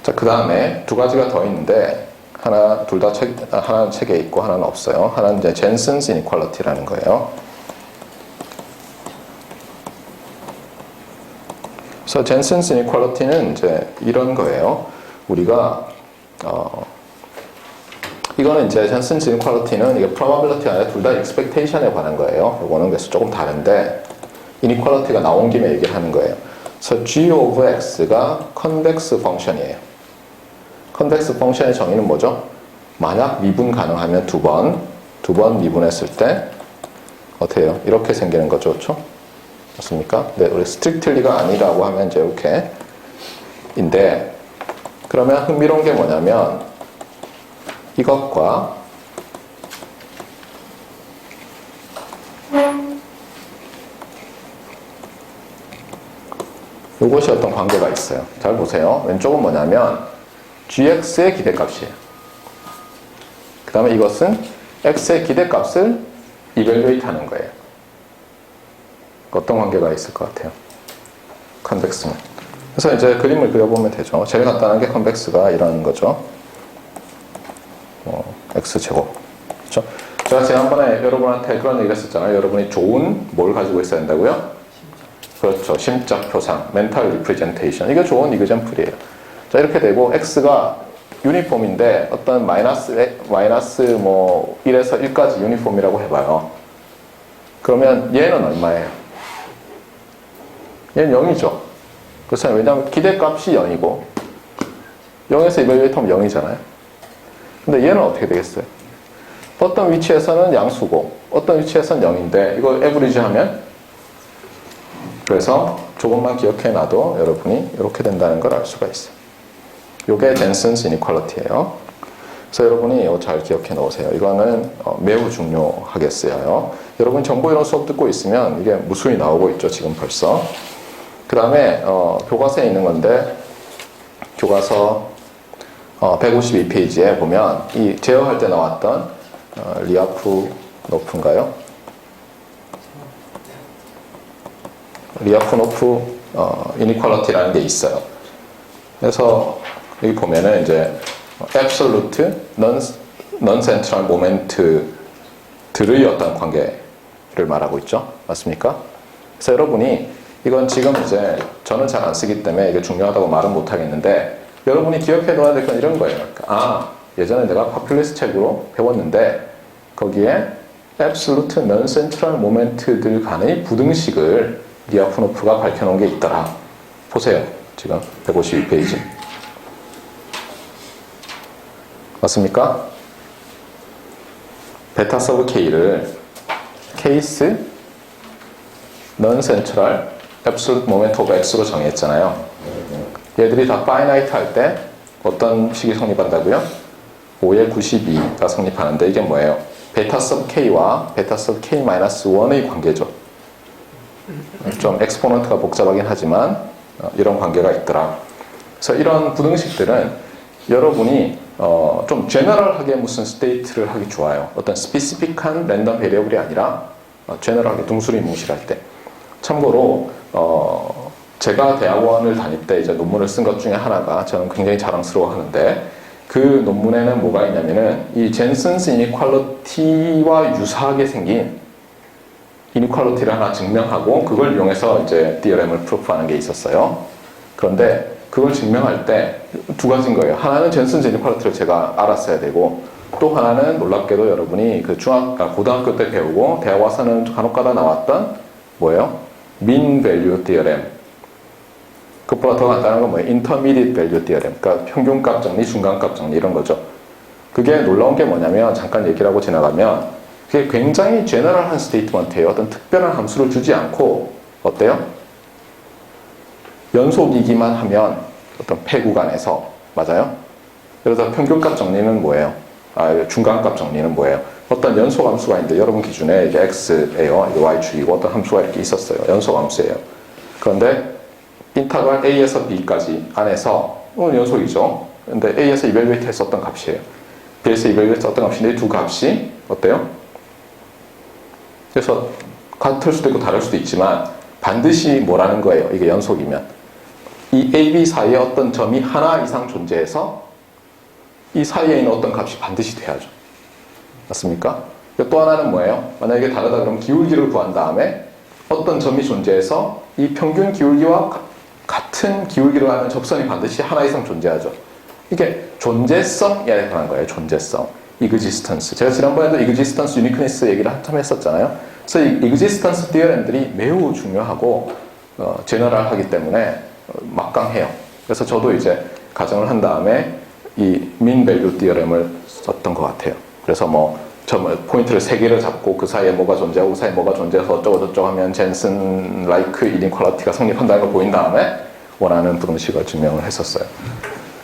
자, 그 다음에 두 가지가 더 있는데 둘 다 하나는 책에 있고 하나는 없어요. 하나는 이제 젠슨스 이니퀄리티라는 거예요. 그래서 젠슨스 이니퀄리티는 이제 이런 거예요. 우리가 이거는 이제 젠슨스 이니퀄리티는 이게 probability가 아니라 둘 다 expectation에 관한 거예요. 이거는 그래서 조금 다른데 이니퀄리티가 나온 김에 얘기를 하는 거예요. 그래서 g of x가 convex 펑션이에요. 컨벡스 펑션의 정의는 뭐죠? 만약 미분 가능하면 두 번 미분했을 때 어떻게 해요? 이렇게 생기는 거죠. 그렇죠? 맞습니까? 네, 우리 스트릭틀리가 아니라고 하면 이제 이렇게 인데 그러면 흥미로운 게 뭐냐면 이것과 이것이 어떤 관계가 있어요. 잘 보세요. 왼쪽은 뭐냐면 gx의 기대값이에요. 그 다음에 이것은 x의 기대값을 이밸류에이트 하는 거예요. 어떤 관계가 있을 것 같아요? 컨벡스는. 그래서 이제 그림을 그려보면 되죠. 제일 간단한 게 컨벡스가 이런 거죠. x제곱. 그렇죠? 제가 지난번에 여러분한테 그런 얘기를 했었잖아요. 여러분이 좋은 뭘 가지고 있어야 된다고요? 그렇죠. 심적 표상, 멘탈 리프레젠테이션. 이게 좋은 이그젠플이에요. 자, 이렇게 되고 x가 유니폼인데 어떤 마이너스 뭐 1에서 1까지 유니폼이라고 해봐요. 그러면 얘는 얼마예요? 얘는 0이죠. 그렇잖아요. 왜냐하면 기대값이 0이고 0에서 이밸류에이트 하면 0이잖아요. 근데 얘는 어떻게 되겠어요? 어떤 위치에서는 양수고 어떤 위치에서는 0인데 이걸 에브리지 하면 그래서 조금만 기억해놔도 여러분이 이렇게 된다는 걸 알 수가 있어요. 이게 젠슨스 이니퀄리티예요. 그래서 여러분이 이거 잘 기억해 놓으세요. 이거는 매우 중요하게 쓰여요. 여러분 정보 이론 수업 듣고 있으면 이게 무수히 나오고 있죠. 지금 벌써. 그 다음에 교과서에 있는 건데 교과서 152페이지에 보면 이 제어할 때 나왔던 리아프노프인가요? 리아프노프 이니퀄리티라는 게 있어요. 그래서 여기 보면은 이제 absolute non-central moment들의 어떤 관계를 말하고 있죠. 맞습니까? 그래서 여러분이 이건 지금 이제 저는 잘 안 쓰기 때문에 이게 중요하다고 말은 못 하겠는데 여러분이 기억해 둬야 될 건 이런 거예요. 예전에 내가 파퓰리스트 책으로 배웠는데 거기에 absolute non-central moment들 간의 부등식을 리아프노프가 밝혀놓은 게 있더라. 보세요. 지금 152페이지. 맞습니까? 베타 서브 K를 케이스 non-central absolute moment of X로 정의했잖아요. 얘들이 다 finite 할 때 어떤 식이 성립한다고요? 5의 92가 성립하는데 이게 뭐예요? 베타 서브 K와 베타 서브 K-1의 관계죠. 좀 엑스포넌트가 복잡하긴 하지만 이런 관계가 있더라. 그래서 이런 부등식들은 여러분이 좀 제너럴하게 무슨 스테이트를 하기 좋아요. 어떤 스피시픽한 랜덤 베리어블이 아니라 제너럴하게 둥수리뭉실할 때. 참고로 제가 대학원을 다닐 때 이제 논문을 쓴 것 중에 하나가 저는 굉장히 자랑스러워하는데 그 논문에는 뭐가 있냐면은 이 젠슨스 이니퀄리티와 유사하게 생긴 이니퀄리티를 하나 증명하고 그걸 이용해서 이제 디어렘을 프루프하는 게 있었어요. 그런데 그걸 증명할 때 두 가지인 거예요. 하나는 젠슨스 이니퀄리티를 제가 알았어야 되고 또 하나는 놀랍게도 여러분이 그 고등학교 때 배우고 대학 와서는 간혹가다 나왔던 뭐예요? 민 밸류 디어렘. 그것보다 더 간단한 건 뭐예요? 인터미디엇 밸류 디어렘. 그러니까 평균값 정리, 중간값 정리 이런 거죠. 그게 놀라운 게 뭐냐면 잠깐 얘기를 하고 지나가면 그게 굉장히 제너럴한 스테이트먼트예요. 어떤 특별한 함수를 주지 않고 어때요? 연속이기만 하면 어떤 폐 구간에서 맞아요? 그래서 평균값 정리는 뭐예요? 중간값 정리는 뭐예요? 어떤 연속 함수가 있는데 여러분 기준에 이게 x예요. 이게 y축이고 어떤 함수가 이렇게 있었어요. 연속 함수예요. 그런데 인터벌 a에서 b까지 안에서 연속이죠. 근데 a에서 이벨리베이트 했었던 값이에요. b에서 이벨리베이트 했었던 값인데 이 두 값이 어때요? 그래서 같을 수도 있고 다를 수도 있지만 반드시 뭐라는 거예요. 이게 연속이면. 이 A, B 사이에 어떤 점이 하나 이상 존재해서 이 사이에 있는 어떤 값이 반드시 돼야죠. 맞습니까? 또 하나는 뭐예요? 만약에 다르다 그러면 기울기를 구한 다음에 어떤 점이 존재해서 이 평균 기울기와 같은 기울기를 하는 접선이 반드시 하나 이상 존재하죠. 이게 존재성에 관한 거예요. 존재성. existence. 제가 지난번에도 existence, uniqueness 얘기를 한참 했었잖아요. 그래서 이 existence 디어렘들이 매우 중요하고 제너럴하기 때문에 막강해요. 그래서 저도 이제 가정을 한 다음에 이 mean value 디어렘을 썼던 것 같아요. 그래서 뭐 포인트를 3개를 잡고 그 사이에 뭐가 존재하고 그 사이에 뭐가 존재해서 어쩌고 저쩌고 하면 젠슨 라이크 이니퀄리티가 성립한다는 걸 보인 다음에 원하는 부등식을 증명을 했었어요.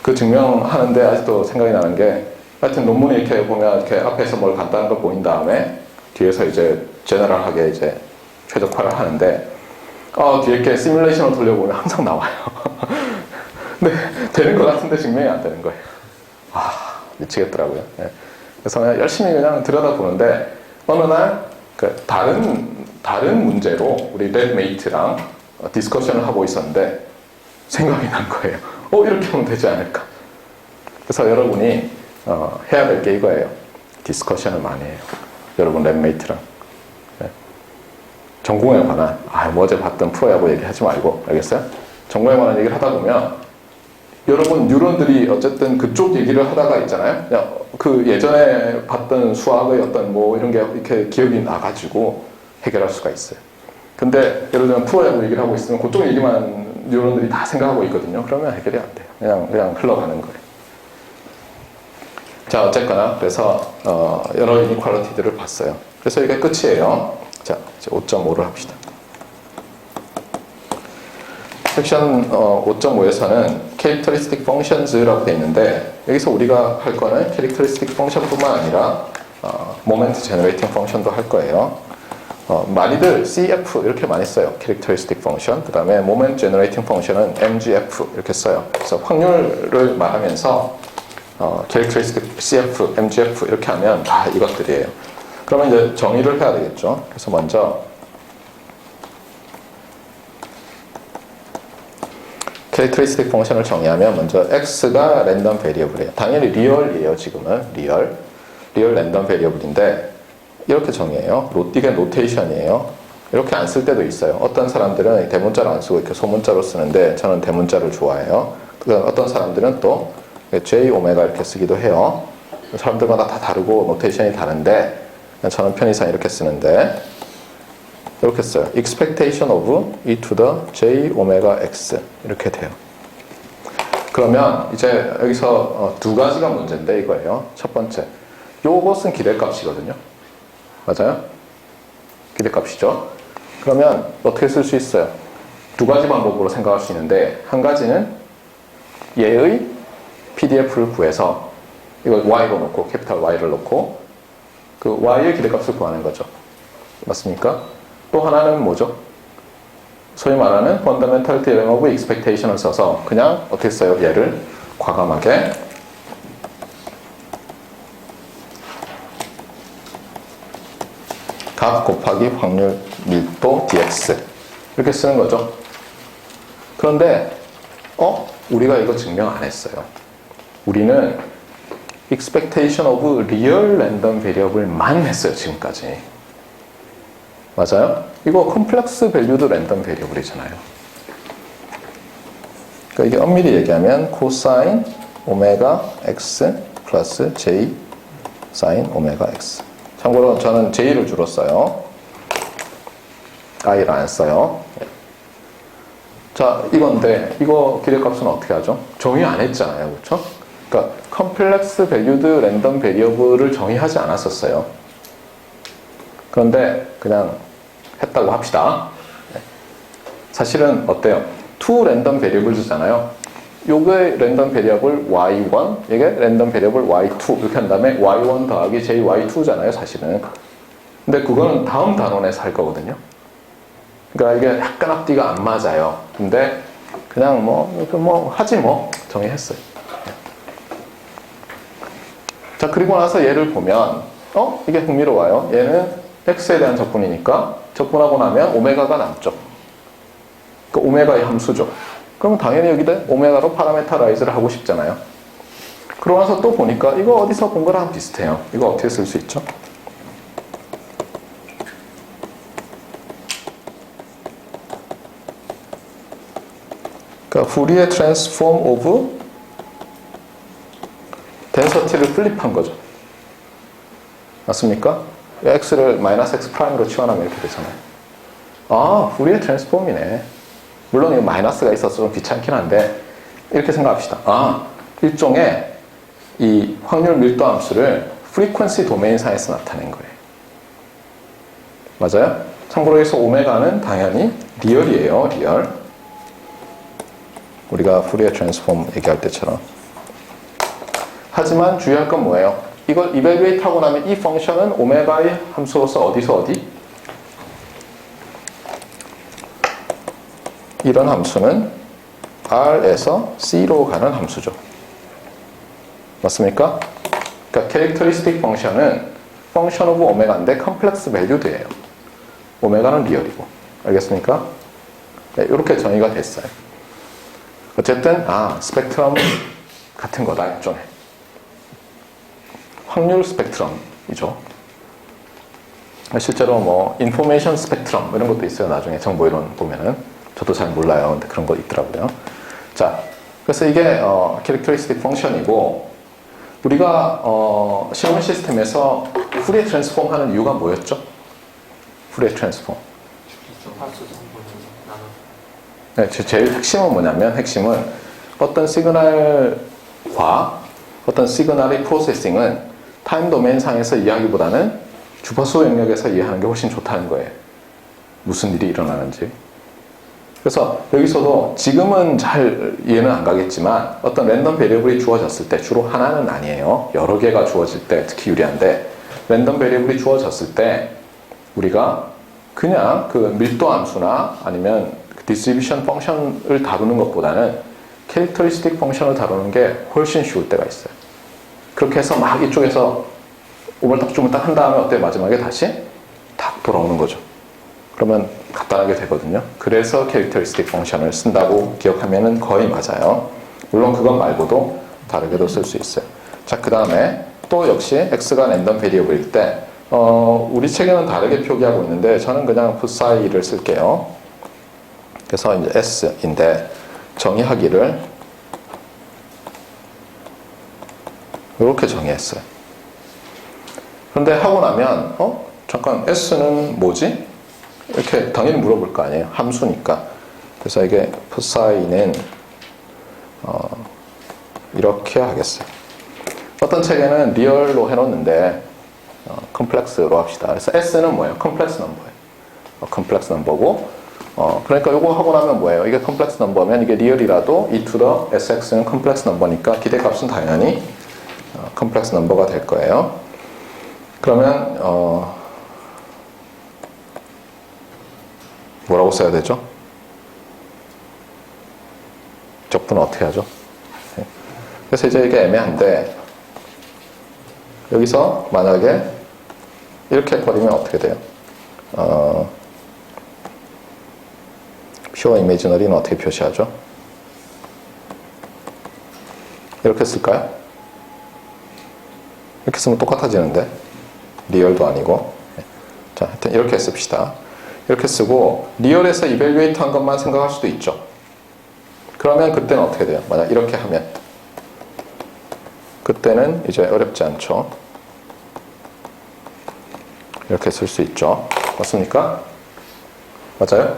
그 증명하는데 아직도 생각이 나는 게 하여튼 논문에 이렇게 보면 이렇게 앞에서 뭘 간단한 걸 보인 다음에 뒤에서 이제 제너럴하게 이제 최적화를 하는데 뒤에 이렇게 시뮬레이션을 돌려보면 항상 나와요. 근데 되는 것 같은데 증명이 안 되는 거예요. 미치겠더라고요. 네. 그래서 그냥 열심히 그냥 들여다보는데 어느 날 그 다른 문제로 우리 랩메이트랑 디스커션을 하고 있었는데 생각이 난 거예요. 이렇게 하면 되지 않을까. 그래서 여러분이 해야 될 게 이거예요. 디스커션을 많이 해요. 여러분 랩메이트랑. 네. 전공에 관한 뭐 어제 봤던 프로야구 얘기하지 말고 알겠어요? 전공에 관한 얘기를 하다 보면 여러분 뉴런들이 어쨌든 그쪽 얘기를 하다가 있잖아요. 그냥 그 예전에 봤던 수학의 어떤 뭐 이런 게 이렇게 기억이 나가지고 해결할 수가 있어요. 근데 예를 들면 프로야구 얘기를 하고 있으면 그쪽 얘기만 뉴런들이 다 생각하고 있거든요. 그러면 해결이 안 돼요. 그냥 흘러가는 거예요. 자, 어쨌거나 그래서 여러 이니퀄리티들을 봤어요. 그래서 이게 끝이에요. 자, 이제 5.5를 합시다. 섹션 5.5에서는 characteristic functions라고 되어 있는데 여기서 우리가 할 거는 characteristic function뿐만 아니라 moment generating function도 할 거예요. 많이들 CF 이렇게 많이 써요. characteristic function. 그 다음에 moment generating function은 MGF 이렇게 써요. 그래서 확률을 말하면서 characteristic CF, MGF 이렇게 하면 다 이것들이에요. 그러면 이제 정의를 해야 되겠죠. 그래서 먼저 캐릭터리스틱 펑션을 정의하면 먼저 x가 랜덤 베리어블이에요. 당연히 리얼이에요. 지금은 리얼 랜덤 베리어블인데 이렇게 정의해요. 이게 노테이션이에요. 이렇게 안 쓸 때도 있어요. 어떤 사람들은 대문자로 안 쓰고 이렇게 소문자로 쓰는데 저는 대문자를 좋아해요. 어떤 사람들은 또 J 오메가 이렇게 쓰기도 해요. 사람들마다 다 다르고 노테이션이 다른데 저는 편의상 이렇게 쓰는데 이렇게 써요. expectation of e to the j 오메가 x 이렇게 돼요. 그러면 이제 여기서 두 가지가 문제인데 이거예요. 첫 번째, 요것은 기대값이거든요. 맞아요? 기대값이죠. 그러면 어떻게 쓸 수 있어요? 두 가지 방법으로 생각할 수 있는데 한 가지는 얘의 PDF를 구해서 이걸 y로 놓고 캐피탈 Y를 놓고 그 y의 기대값을 구하는 거죠. 맞습니까? 또 하나는 뭐죠? 소위 말하는 Fundamental Theorem of Expectation을 써서 그냥 어떻게 써요? 얘를 과감하게 값 곱하기 확률 밀도 dx 이렇게 쓰는 거죠. 그런데 우리가 이거 증명 안 했어요. 우리는 expectation of real random variable만 했어요. 지금까지. 맞아요? 이거 컴플렉스 밸류드 랜덤 베리어블이잖아요. 그러니까 이게 엄밀히 얘기하면 코사인 오메가 x 플러스 j 사인 오메가 x. 참고로 저는 j를 주로 써요. i를 안 써요. 자, 이건데 이거 기대값은 어떻게 하죠? 정의 안 했잖아요. 그렇죠? 그러니까 컴플렉스 밸류드 랜덤 베리어블을 정의하지 않았었어요. 그런데 그냥 했다고 합시다. 사실은 어때요? two 랜덤 베리어블즈잖아요. 요게 랜덤 베리어블 y1, 이게 랜덤 베리어블 y2 이렇게 한 다음에 y1 더하기 jy2잖아요. 사실은. 근데 그거는 다음 단원에서 할 거거든요. 그러니까 이게 약간 앞뒤가 안 맞아요. 근데 그냥 하지 정의했어요. 자, 그리고 나서 얘를 보면 이게 흥미로워요. 얘는 x에 대한 적분이니까 적분하고 나면 오메가가 남죠. 그 오메가의 함수죠. 그러면 당연히 여기다 오메가로 파라메타라이즈를 하고 싶잖아요. 그러고 나서 또 보니까 이거 어디서 본 거랑 비슷해요. 이거 어떻게 쓸 수 있죠? 그러니까 푸리에 트랜스폼 오브 덴서티를 플립한 거죠. 맞습니까? x를 마이너스 x 프라임으로 치환하면 이렇게 되잖아요. 아, 푸리에 트랜스폼이네. 물론 이거 마이너스가 있어서 좀 귀찮긴 한데 이렇게 생각합시다. 아, 일종의 이 확률 밀도 함수를 프리퀀시 도메인 상에서 나타낸 거예요. 맞아요? 참고로 여기서 오메가는 당연히 리얼이에요. 리얼. 우리가 푸리에 트랜스폼 얘기할 때처럼. 하지만 주의할 건 뭐예요? 이걸 이벨루에이트 하고 나면 이 펑션은 오메가의 함수로서 어디서 어디? 이런 함수는 R에서 C로 가는 함수죠. 맞습니까? 그러니까 캐릭터리스틱 펑션은 펑션 오브 오메가인데 컴플렉스 밸류드예요. 오메가는 리얼이고. 알겠습니까? 네, 이렇게 정의가 됐어요. 어쨌든 스펙트럼 같은 거다. 일종의. 확률 스펙트럼이죠. 실제로 인포메이션 스펙트럼 이런 것도 있어요. 나중에 정보이론 보면은. 저도 잘 몰라요. 근데 그런 거 있더라고요. 자, 그래서 이게 캐릭터리스틱 펑션이고 우리가 실험 시스템에서 푸리에 트랜스폼 하는 이유가 뭐였죠? 푸리에 트랜스폼. 네, 제일 핵심은 뭐냐면 핵심은 어떤 시그널과 어떤 시그널의 프로세싱은 타임 도메인 상에서 이해하기보다는 주파수 영역에서 이해하는 게 훨씬 좋다는 거예요. 무슨 일이 일어나는지. 그래서 여기서도 지금은 잘 이해는 안 가겠지만 어떤 랜덤 베리어블이 주어졌을 때 주로 하나는 아니에요. 여러 개가 주어질 때 특히 유리한데 랜덤 베리어블이 주어졌을 때 우리가 그냥 그 밀도 함수나 아니면 디스트리뷰션 펑션을 다루는 것보다는 캐릭터리스틱 펑션을 다루는 게 훨씬 쉬울 때가 있어요. 그렇게 해서 막 이쪽에서 오물딱주물딱 한 다음에 어때? 마지막에 다시 탁 돌아오는 거죠. 그러면 간단하게 되거든요. 그래서 캐릭터리스틱 펑션을 쓴다고 기억하면 거의 맞아요. 물론 그것 말고도 다르게도 쓸 수 있어요. 자, 그 다음에 또 역시 x가 랜덤 베리어블일 때 우리 책에는 다르게 표기하고 있는데 저는 그냥 psi 를 쓸게요. 그래서 이제 s인데 정의하기를 이렇게 정의했어요. 그런데 하고 나면 잠깐 s는 뭐지? 이렇게 당연히 물어볼 거 아니에요. 함수니까. 그래서 이게 psi는 이렇게 하겠어요. 어떤 책에는 리얼로 해놓는데 컴플렉스로 합시다. 그래서 s는 뭐예요? 컴플렉스 넘버예요. 컴플렉스 넘버고 그러니까 요거 하고 나면 뭐예요? 이게 컴플렉스 넘버면 이게 리얼이라도 e to the sx는 컴플렉스 넘버니까 기대값은 당연히 컴플렉스 넘버가 될 거예요. 그러면 뭐라고 써야 되죠? 적분은 어떻게 하죠? 그래서 이제 이게 애매한데 여기서 만약에 이렇게 해버리면 어떻게 돼요? pure imaginary는 어떻게 표시하죠? 이렇게 쓸까요? 이렇게 쓰면 똑같아지는데 리얼도 아니고 자, 하여튼 이렇게 씁시다. 이렇게 쓰고 리얼에서 이벨리에이트 한 것만 생각할 수도 있죠. 그러면 그때는 어떻게 돼요? 만약 이렇게 하면 그때는 이제 어렵지 않죠. 이렇게 쓸 수 있죠. 맞습니까? 맞아요?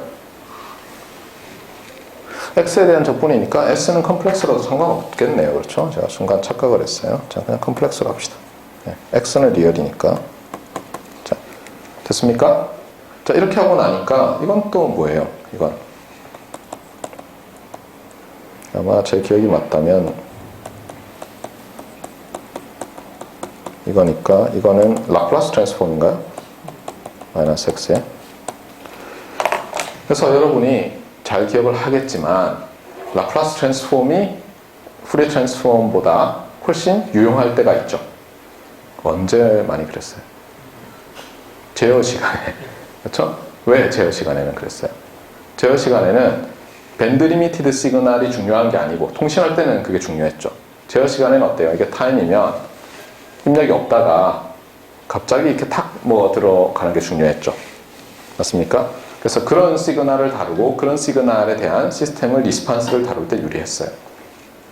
x에 대한 적분이니까 s는 컴플렉스라도 상관없겠네요. 그렇죠? 제가 순간 착각을 했어요. 자, 그냥 컴플렉스로 합시다. 네, x는 리얼이니까. 자, 됐습니까? 자, 이렇게 하고 나니까 이건 또 뭐예요? 이건 아마 제 기억이 맞다면 이거니까 이거는 라플라스 트랜스폼인가요? 마이너스 x에. 그래서 여러분이 잘 기억을 하겠지만 라플라스 트랜스폼이 푸리에 트랜스폼보다 훨씬 유용할 때가 있죠. 언제 많이 그랬어요? 제어 시간에. 그렇죠? 왜 제어 시간에는 그랬어요? 제어 시간에는 밴드 리미티드 시그널이 중요한 게 아니고 통신할 때는 그게 중요했죠. 제어 시간에는 어때요? 이게 타임이면 입력이 없다가 갑자기 이렇게 탁 뭐 들어가는 게 중요했죠. 맞습니까? 그래서 그런 시그널을 다루고 그런 시그널에 대한 시스템을 리스판스를 다룰 때 유리했어요.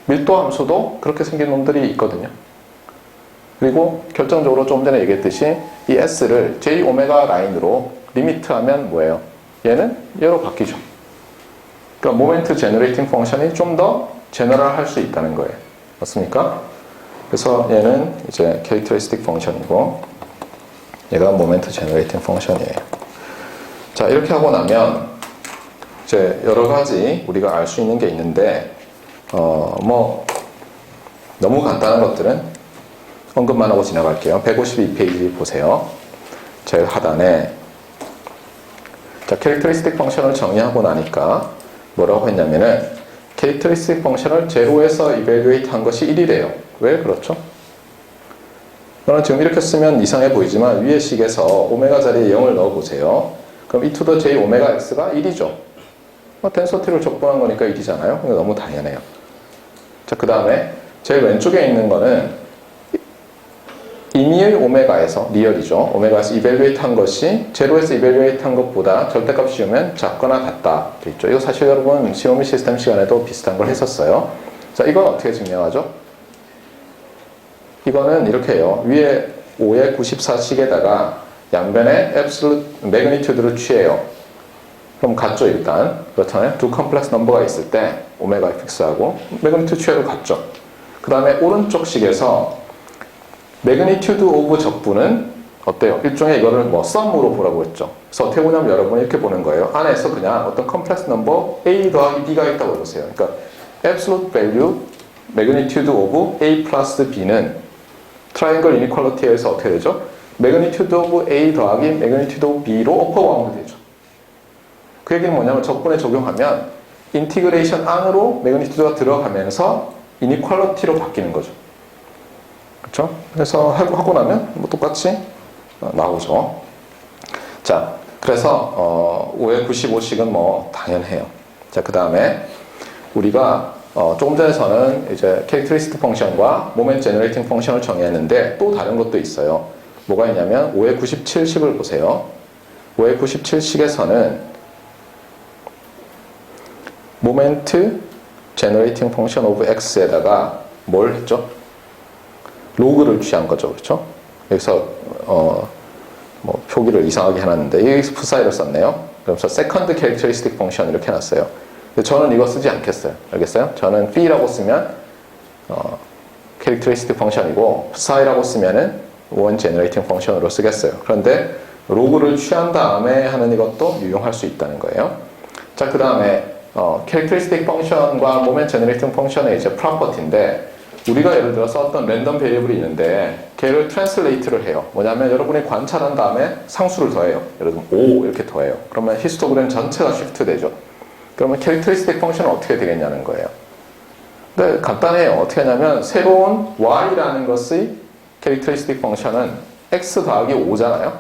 밀도 함수도 그렇게 생긴 놈들이 있거든요. 그리고 결정적으로 좀 전에 얘기했듯이 이 S를 J 오메가 라인으로 리미트하면 뭐예요? 얘는 얘로 바뀌죠. 그러니까 모멘트 제너레이팅 펑션이 좀 더 제너럴 할 수 있다는 거예요. 맞습니까? 그래서 얘는 이제 캐릭터리스틱 펑션이고 얘가 모멘트 제너레이팅 펑션이에요. 자, 이렇게 하고 나면 이제 여러 가지 우리가 알 수 있는 게 있는데 뭐 너무 간단한 것들은 언급만 하고 지나갈게요. 152페이지 보세요. 제일 하단에 자, 캐릭터리스틱 펑션을 정의하고 나니까 뭐라고 했냐면은 캐릭터리스틱 펑션을 제로에서 이벨리에이트 한 것이 1이래요. 왜 그렇죠? 그러면 지금 이렇게 쓰면 이상해 보이지만 위의 식에서 오메가 자리에 0을 넣어 보세요. 그럼 e to the j 오메가 x가 1이죠. 덴서티를 적분한 거니까 1이잖아요. 이거 너무 당연해요. 자, 그 다음에 제일 왼쪽에 있는 거는 임의의 오메가에서 리얼이죠. 오메가에서 이벨리에이트 한 것이 제로에서 이벨리에이트 한 것보다 절대값 씌우면 작거나 같다. 돼 있죠. 이거 사실 여러분 시오미 시스템 시간에도 비슷한 걸 했었어요. 자, 이건 어떻게 증명하죠? 이거는 이렇게 해요. 위에 5의 94식에다가 양변에 앱솔루트 매그니튜드를 취해요. 그럼 같죠, 일단. 그렇잖아요. 두 컴플렉스 넘버가 있을 때 오메가 fx하고 매그니튜드 취해도 같죠. 그 다음에 오른쪽 식에서 매그니튜드 오브 적분은 어때요? 일종의 이거를 뭐 썸으로 보라고 했죠. 그래서 어떻게 보냐면 여러분이 이렇게 보는 거예요. 안에서 그냥 어떤 컴플렉스 넘버 a 더하기 b가 있다고 보세요. 그러니까 absolute value magnitude of a 플러스 b는 트라이앵글 이니퀄리티에서 어떻게 되죠? magnitude of a 더하기 magnitude of b로 오퍼바운드 되죠. 그 얘기는 뭐냐면 적분에 적용하면 인티그레이션 안으로 매그니튜드가 들어가면서 이니퀄리티로 바뀌는 거죠. 그렇죠? 그래서 하고 나면 뭐 똑같이 나오죠. 자, 그래서 5의 95식은 뭐 당연해요. 자, 그 다음에 우리가 조금 전에서는 이제 캐릭터리스틱 펑션과 모멘트 제너레이팅 펑션을 정의했는데 또 다른 것도 있어요. 뭐가 있냐면 5의 97식을 보세요. 5의 97식에서는 모멘트 제너레이팅 펑션 오브 x에다가 뭘 했죠? 로그를 취한 거죠. 그렇죠? 여기서 뭐 표기를 이상하게 해놨는데 여기 푸사이를 썼네요. 그래서 second characteristic function 이렇게 해놨어요. 근데 저는 이거 쓰지 않겠어요. 알겠어요? 저는 p라고 쓰면 characteristic function이고 푸사이라고 쓰면은 one generating function으로 쓰겠어요. 그런데 로그를 취한 다음에 하는 이것도 유용할 수 있다는 거예요. 자, 그 다음에 characteristic function과 moment generating function의 이제 property인데 우리가 예를 들어서 어떤 랜덤 베리어블이 있는데 걔를 트랜슬레이트를 해요. 뭐냐면 여러분이 관찰한 다음에 상수를 더해요. 예를 들면 5 이렇게 더해요. 그러면 히스토그램 전체가 쉬프트 되죠. 그러면 캐릭터리스틱 펑션은 어떻게 되겠냐는 거예요. 근데 간단해요. 어떻게 하냐면 새로운 y라는 것의 캐릭터리스틱 펑션은 x 더하기 5잖아요.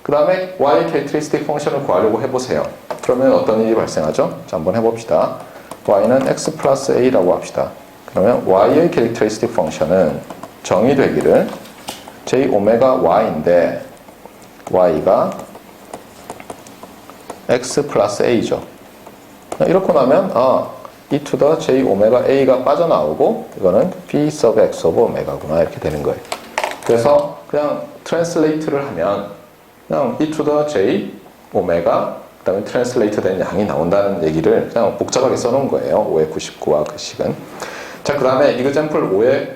그 다음에 y 캐릭터리스틱 펑션을 구하려고 해보세요. 그러면 어떤 일이 발생하죠? 자, 한번 해봅시다. y는 x 플러스 a라고 합시다. 그러면 y의 캐릭터리스틱 펑션은 정의되기를 j 오메가 y인데 y가 x 플러스 a죠. 이렇게 나면 e to the j 오메가 a가 빠져나오고 이거는 p sub x of 오메가구나 이렇게 되는 거예요. 그래서 그냥 트랜슬레이트를 하면 그냥 e to the j 오메가 그 다음에 트랜슬레이트 된 양이 나온다는 얘기를 그냥 복잡하게 써놓은 거예요. 5의 99와 그 식은. 자, 그 다음에 example 5의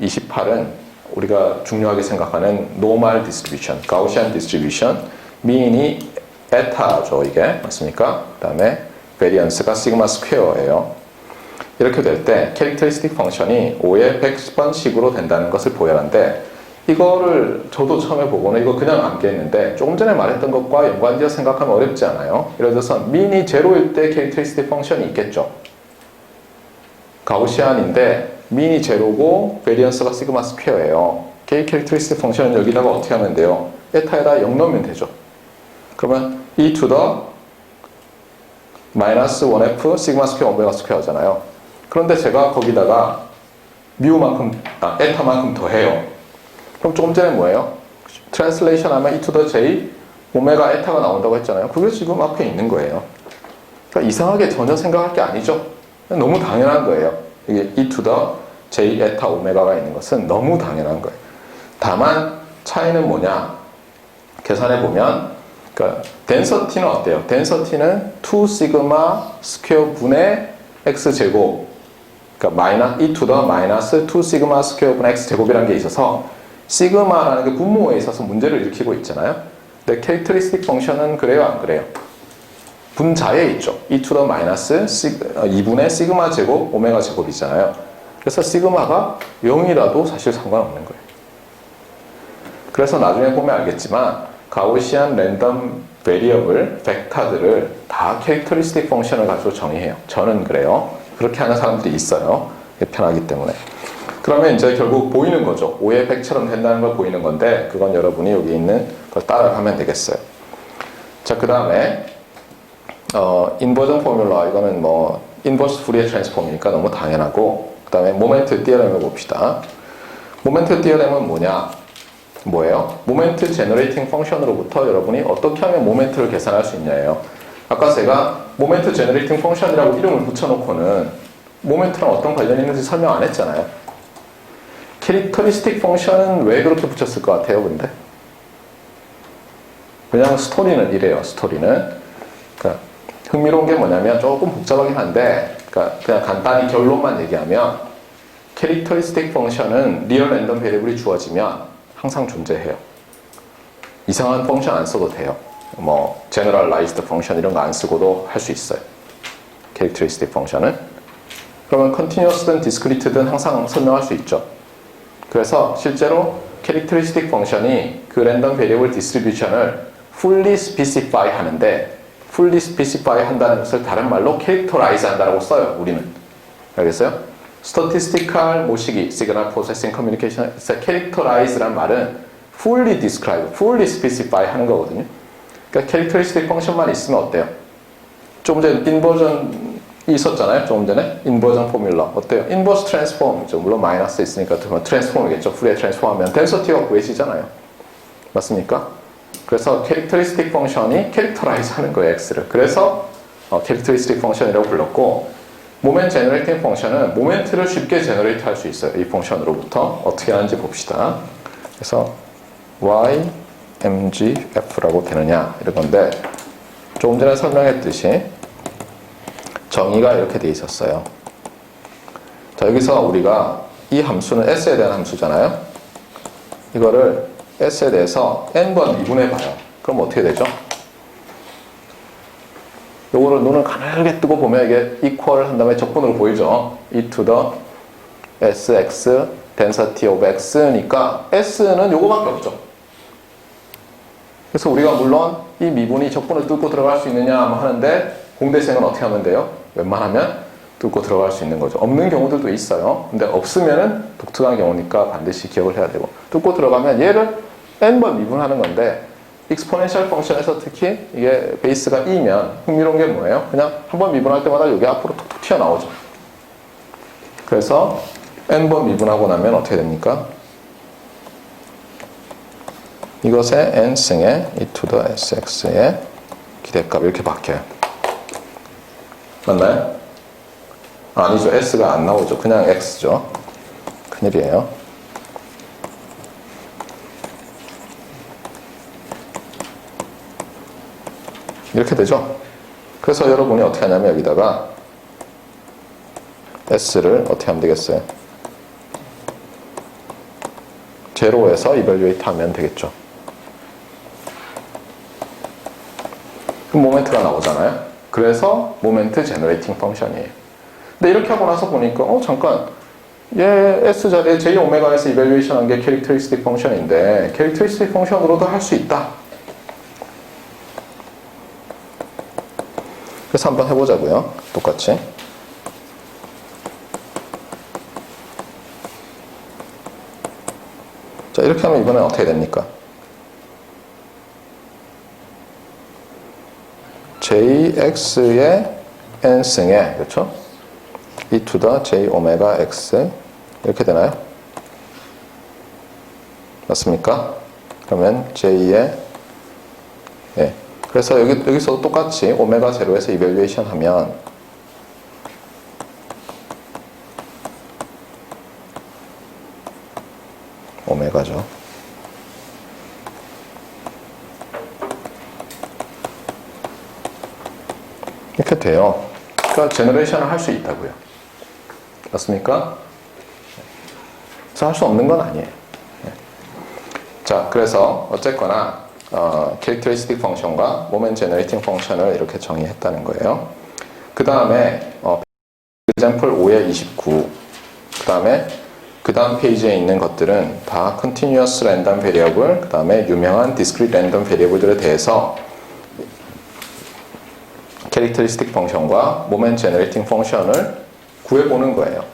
28은 우리가 중요하게 생각하는 normal distribution, Gaussian distribution, mean이 에타죠, 이게. 맞습니까? 그 다음에 variance가 시그마 스퀘어예요. 이렇게 될 때 characteristic function이 5의 100번씩으로 된다는 것을 보여하는데 이거를 저도 처음에 보고는 이거 그냥 암기했는데 조금 전에 말했던 것과 연관되어 생각하면 어렵지 않아요? 예를 들어서 mean이 제로일 때 characteristic function이 있겠죠. 가우시안인데 민이 제로고 베리언스가 시그마 스퀘어예요. K 캐릭터리스틱 펑션은 여기다가 어떻게 하면 돼요? 에타에다 0 넣으면 되죠. 그러면 e to the 마이너스 1f 시그마 스퀘어 오메가 스퀘어잖아요. 그런데 제가 거기다가 뮤만큼 에타만큼 더해요. 그럼 조금 전에 뭐예요? 트랜슬레이션 하면 e to the j 오메가 에타가 나온다고 했잖아요. 그게 지금 앞에 있는 거예요. 그러니까 이상하게 전혀 생각할 게 아니죠. 너무 당연한 거예요. 이게 e to the j 에타 오메가가 있는 것은 너무 당연한 거예요. 다만 차이는 뭐냐? 계산해 보면 그러니까 density는 어때요? density는 2 시그마 스퀘어 분의 x 제곱 그러니까 e to the 마이너스 2 시그마 스퀘어 분의 x 제곱이라는 게 있어서 시그마라는 게 분모에 있어서 문제를 일으키고 있잖아요. 근데 캐릭터리스틱 펑션은 그래요, 안 그래요? 분자에 있죠. e to the 마이너스 2분의 시그마 제곱 오메가 제곱이잖아요. 그래서 시그마가 0이라도 사실 상관없는 거예요. 그래서 나중에 보면 알겠지만 가우시안 랜덤 베리어블 벡터들을 다 캐릭터리스틱 펑션을 가지고 정의해요. 저는 그래요. 그렇게 하는 사람들이 있어요. 편하기 때문에. 그러면 이제 결국 보이는 거죠. 5의 100처럼 된다는 걸 보이는 건데 그건 여러분이 여기 있는 걸 따라가면 되겠어요. 자, 그 다음에 인버전 포뮬러 이거는 뭐 인버스 푸리에 트랜스폼이니까 너무 당연하고 그 다음에 모멘트 띠어렘을 봅시다. 모멘트 띠어렘은 뭐예요? 모멘트 제너레이팅 펑션으로부터 여러분이 어떻게 하면 모멘트를 계산할 수 있냐예요. 아까 제가 모멘트 제너레이팅 펑션이라고 이름을 붙여놓고는 모멘트랑 어떤 관련이 있는지 설명 안 했잖아요. 캐릭터리스틱 펑션은 왜 그렇게 붙였을 것 같아요, 근데? 그냥 스토리는 이래요, 스토리는. 그러니까 흥미로운 게 뭐냐면 조금 복잡하긴 한데 그러니까 그냥 간단히 결론만 얘기하면 캐릭터리스틱 펑션은 리얼 랜덤 베리어블이 주어지면 항상 존재해요. 이상한 펑션 안 써도 돼요. 뭐 제너럴라이즈드 펑션 이런 거 안 쓰고도 할 수 있어요. 캐릭터리스틱 펑션은. 그러면 컨티뉴어스든 디스크리트든 항상 설명할 수 있죠. 그래서 실제로 캐릭터리스틱 펑션이 그 랜덤 베리어블 디스트리뷰션을 fully specify 하는데 fully specify 한다는 것을 다른 말로 characterize 한다고 써요, 우리는. 알겠어요? statistical 모시기, signal processing communication, characterize란 말은 fully describe, fully specify 하는 거거든요. 그러니까 characteristic 펑션만 있으면 어때요? 조금 전에 인버전이 있었잖아요, 조금 전에. 인버전 포뮬러. 어때요? 인버스 트랜스폼이죠. 물론 마이너스 있으니까 트랜스폼이겠죠. 풀에 트랜스폼하면 덴서티가 구해지잖아요. 맞습니까? 그래서 캐릭터리스틱 펑션이 캐릭터라이즈 하는 거예요, x를. 그래서 캐릭터리스틱 펑션이라고 불렀고 모멘트 제너레이팅 펑션은 모멘트를 쉽게 제너레이트 할 수 있어요. 이 펑션으로부터 어떻게 하는지 봅시다. 그래서 y mgf라고 되느냐 이런 건데 조금 전에 설명했듯이 정의가 이렇게 돼 있었어요. 자, 여기서 우리가 이 함수는 s에 대한 함수잖아요. 이거를 s에 대해서 n번 미분해 봐요. 그럼 어떻게 되죠? 요거를 눈을 가늘게 뜨고 보면 이게 equal 한 다음에 적분으로 보이죠. e to the sx density of x니까 s는 요거밖에 없죠. 그래서 우리가 물론 이 미분이 적분을 뚫고 들어갈 수 있느냐 하는데 공대생은 어떻게 하면 돼요? 웬만하면 뚫고 들어갈 수 있는 거죠. 없는 경우들도 있어요. 근데 없으면은 독특한 경우니까 반드시 기억을 해야 되고 뚫고 들어가면 얘를 n번 미분하는 건데 익스포넨셜 펑션에서 특히 이게 베이스가 2면 흥미로운 게 뭐예요? 그냥 한번 미분할 때마다 여기 앞으로 툭툭 튀어나오죠. 그래서 n번 미분하고 나면 어떻게 됩니까? 이것의 n승의 e to the sx의 기대값 이렇게 바뀌어요. 맞나요? 아니죠. s가 안 나오죠. 그냥 x죠. 큰일이에요. 이렇게 되죠. 그래서 여러분이 어떻게 하냐면 여기다가 s를 어떻게 하면 되겠어요? 제로에서 이밸류에이트 하면 되겠죠. 그럼 모멘트가 나오잖아요. 그래서 모멘트 제너레이팅 펑션이에요. 근데 이렇게 하고 나서 보니까 잠깐 얘 S 자리에 J 오메가에서 이밸류에이션 한 게 캐릭터리스틱 펑션인데 캐릭터리스틱 펑션으로도 할 수 있다. 그래서 한번 해보자고요. 똑같이. 자, 이렇게 하면 이번엔 어떻게 됩니까? jx의 n승에, 그렇죠? e to the j 오메가 x 이렇게 되나요? 맞습니까? 그러면 j의 예. 그래서 여기서 똑같이 오메가 제로에서 이밸류에이션 하면 오메가죠. 이렇게 돼요. 그러니까 제너레이션을 할 수 있다고요. 맞습니까? 할 수 없는 건 아니에요. 자, 그래서 어쨌거나 캐릭터리스틱 펑션과 모멘트 제너레이팅 펑션을 이렇게 정의했다는 거예요. 그 다음에 example 5에 29 그 다음 페이지에 있는 것들은 다 continuous random variable 그 다음에 유명한 discrete random variable들에 대해서 캐릭터리스틱 펑션과 모멘트 제너레이팅 펑션을 구해보는 거예요.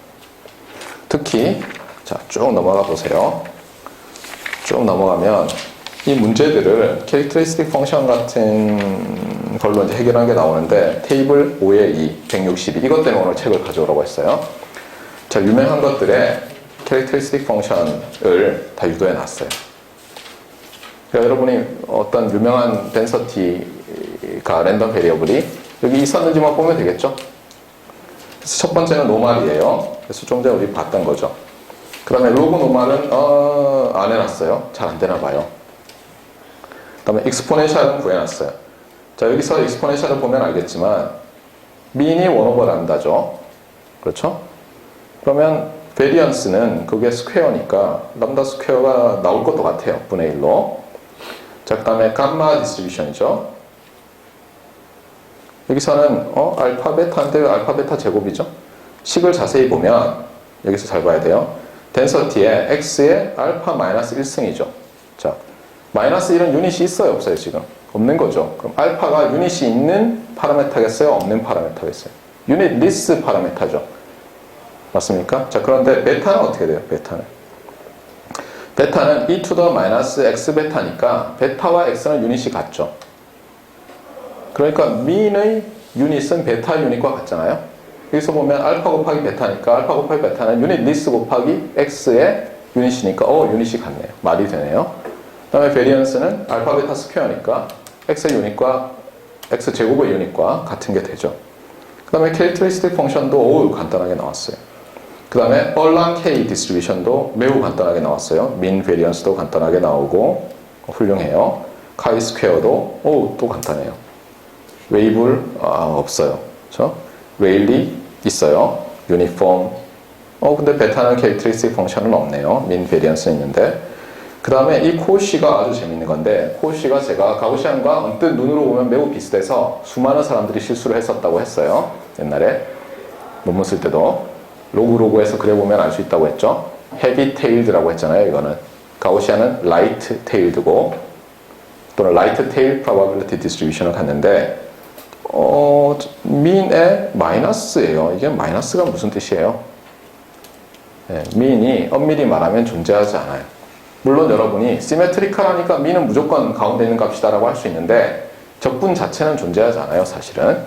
특히 자, 쭉 넘어가 보세요. 쭉 넘어가면 이 문제들을 캐릭터리스틱 펑션 같은 걸로 이제 해결하는 게 나오는데 테이블 5의 2, 162 이것 때문에 오늘 책을 가져오라고 했어요. 자, 유명한 것들의 캐릭터리스틱 펑션을 다 유도해 놨어요. 그러니까 여러분이 어떤 유명한 덴서티가 랜덤 베리어블이 여기 있었는지만 보면 되겠죠. 그래서 첫 번째는 노말이에요. 그래서 좀 전에 우리 봤던 거죠. 그 다음에 로그 노말은 안 해놨어요. 잘 안 되나 봐요. 그 다음에 익스포넨셜은 구해놨어요. 자, 여기서 익스포넨셜을 보면 알겠지만 민이 원오버 람다죠. 그렇죠? 그러면 베리언스는 그게 스퀘어니까 람다 스퀘어가 나올 것도 같아요. 분의 1로. 자, 그 다음에 감마 디스트리뷰션이죠. 여기서는 알파 베타인데 왜 알파 베타 제곱이죠? 식을 자세히 보면 여기서 잘 봐야 돼요. 덴서티에 x의 알파 마이너스 1승이죠. 자, 마이너스 1은 유닛이 있어요? 없어요? 지금? 없는 거죠. 그럼 알파가 유닛이 있는 파라메타겠어요? 없는 파라메타겠어요? 유닛 리스 파라메타죠. 맞습니까? 자, 그런데 베타는 어떻게 돼요? 베타는 e to the 마이너스 x 베타니까 베타와 x는 유닛이 같죠. 그러니까 민의 유닛은 베타 유닛과 같잖아요. 여기서 보면 알파 곱하기 베타니까 알파 곱하기 베타는 유닛 리스 곱하기 x의 유닛이니까 유닛이 같네요. 말이 되네요. 그 다음에 베리언스는 알파 베타 스퀘어니까 x의 유닛과 x 제곱의 유닛과 같은 게 되죠. 그 다음에 캐릭터리스틱 펑션도 간단하게 나왔어요. 그 다음에 얼랑 K 디스트리뷰션도 매우 간단하게 나왔어요. 민 베리언스도 간단하게 나오고 훌륭해요. 카이 스퀘어도 또 간단해요. 웨이블 없어요. 그렇죠? 레일리 있어요. 유니폼. 근데 베타는 캐릭터리스틱 펑션은 없네요. 민 베리언스는 있는데. 그 다음에 이 코시가 아주 재밌는 건데, 코시가 제가 가우시안과 언뜻 눈으로 보면 매우 비슷해서 수많은 사람들이 실수를 했었다고 했어요. 옛날에 논문 쓸 때도 로그에서 그려보면 알 수 있다고 했죠. 헤비 테일드라고 했잖아요. 이거는 가우시안은 라이트 테일드고, 또는 라이트 테일 프로바빌리티 디스트리뷰션을 갔는데, 민의 마이너스예요. 이게 마이너스가 무슨 뜻이에요? 네, 민이 엄밀히 말하면 존재하지 않아요. 물론 여러분이 시메트리컬하니까 민은 무조건 가운데 있는 값이다라고 할 수 있는데 적분 자체는 존재하지 않아요, 사실은.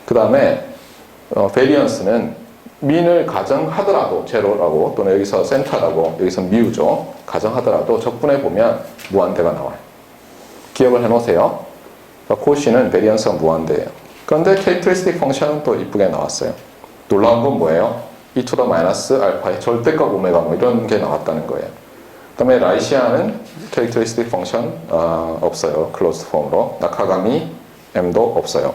그 다음에 베리언스는 민을 가정하더라도 제로라고, 또는 여기서 센터라고, 여기서 뮤죠. 가정하더라도 적분해 보면 무한대가 나와요. 기억을 해놓으세요. 코시는 베리언스가 무한대예요. 그런데 캐릭터리스틱 펑션은 또 이쁘게 나왔어요. 놀라운 건 뭐예요? e to the 마이너스 알파의 절대값 오메가 뭐 이런 게 나왔다는 거예요. 그 다음에 라이시아는 캐릭터리스틱 펑션 없어요. 클로즈드 폼으로. 나카가미 m도 없어요.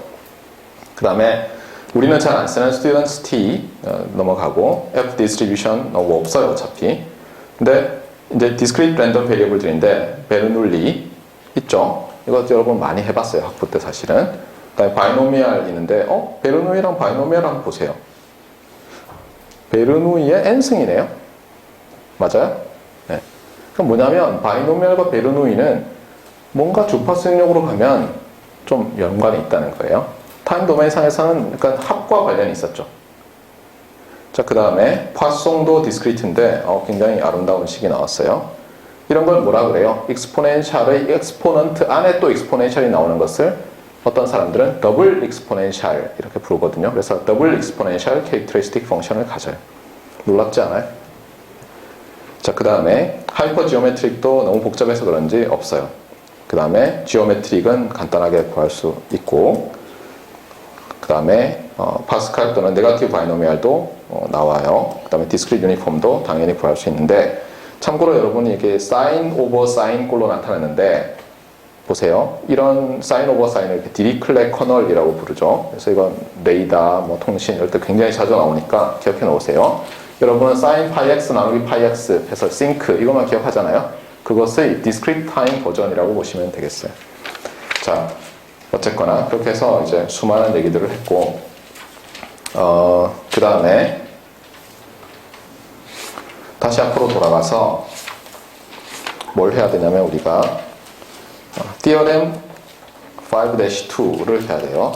그 다음에 우리는 잘 안 쓰는 students t 넘어가고 f distribution 없어요, 어차피. 근데 이제 discrete random variable들인데 베르놀리 있죠. 이거 여러분 많이 해봤어요, 학부 때 사실은. 그 다음에 바이노미알 있는데 베르누이랑 바이노미알 한번 보세요. 베르누이의 n승이네요. 맞아요? 네. 그럼 뭐냐면 바이노미알과 베르누이는 뭔가 주파수 능력으로 가면 좀 연관이 있다는 거예요. 타임 도메인 상에서는 약간 합과 관련이 있었죠. 자, 그 다음에 파송도 디스크리트인데 굉장히 아름다운 식이 나왔어요. 이런 걸 뭐라 그래요? 익스포넨셜의 엑스포넌트 안에 또 익스포넨셜이 나오는 것을 어떤 사람들은 더블 익스포넨셜 이렇게 부르거든요. 그래서 더블 익스포넨셜 캐릭터리스틱 펑션을 가져요. 놀랍지 않아요? 자, 그 다음에 하이퍼 지오메트릭도 너무 복잡해서 그런지 없어요. 그 다음에 지오메트릭은 간단하게 구할 수 있고, 그 다음에 파스칼 또는 네거티브 바이노미알도 나와요. 그 다음에 디스크리트 유니폼도 당연히 구할 수 있는데, 참고로 여러분이 이게 사인 오버 사인 꼴로 나타나는데 보세요. 이런 사인 오버 사인을 이렇게 디리클레 커널이라고 부르죠. 그래서 이건 레이더, 통신 이럴 때 굉장히 자주 나오니까 기억해 놓으세요. 여러분은 사인 파이 x 나누기 파이 x 해서 싱크 이것만 기억하잖아요. 그것의 디스크리트 타임 버전이라고 보시면 되겠어요. 자, 어쨌거나 그렇게 해서 이제 수많은 얘기들을 했고, 그 다음에 다시 앞으로 돌아가서 뭘 해야 되냐면 우리가 Theorem 5-2를 해야 돼요.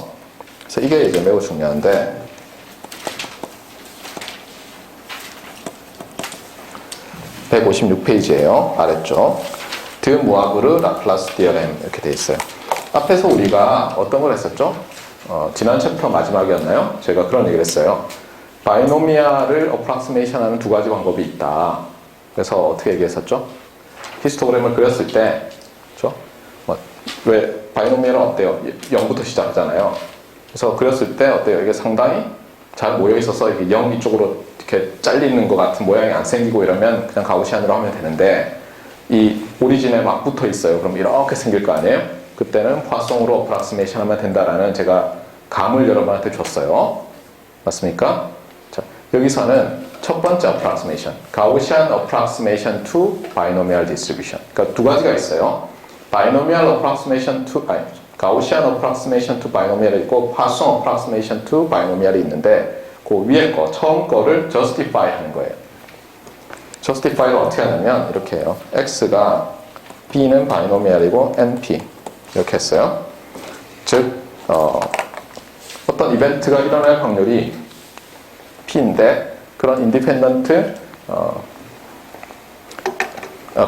그래서 이게 이제 매우 중요한데, 156페이지예요. 아래쪽. 드 모아브르 라플라스 디어렘 이렇게 돼 있어요. 앞에서 우리가 어떤 걸 했었죠? 지난 챕터 마지막이었나요? 제가 그런 얘기를 했어요. 바이노미알을 어프락시메이션하는 두 가지 방법이 있다. 그래서 어떻게 얘기했었죠? 히스토그램을 그렸을 때, 그렇죠? 왜 바이노미알은 어때요? 0부터 시작하잖아요. 그래서 그렸을 때 어때요? 이게 상당히 잘 모여 있어서 이게 0 이쪽으로 이렇게 잘리는 것 같은 모양이 안 생기고 이러면 그냥 가우시안으로 하면 되는데, 이 오리진에 막 붙어 있어요. 그럼 이렇게 생길 거 아니에요? 그때는 포아송으로 어프락시메이션 하면 된다라는 제가 감을 여러분한테 줬어요. 맞습니까? 자, 여기서는 첫 번째 approximation, Gaussian approximation to binomial distribution. 그러니까 두 가지가 있어요. binomial approximation to, Gaussian approximation to binomial이 있고, Poisson approximation to binomial이 있는데, 그 위에 거, 처음 거를 justify 하는 거예요. justify를 어떻게 하냐면, 이렇게 해요. x가 b는 binomial이고, np. 이렇게 했어요. 즉, 어떤 이벤트가 일어날 확률이 P인데 그런 인디펜던트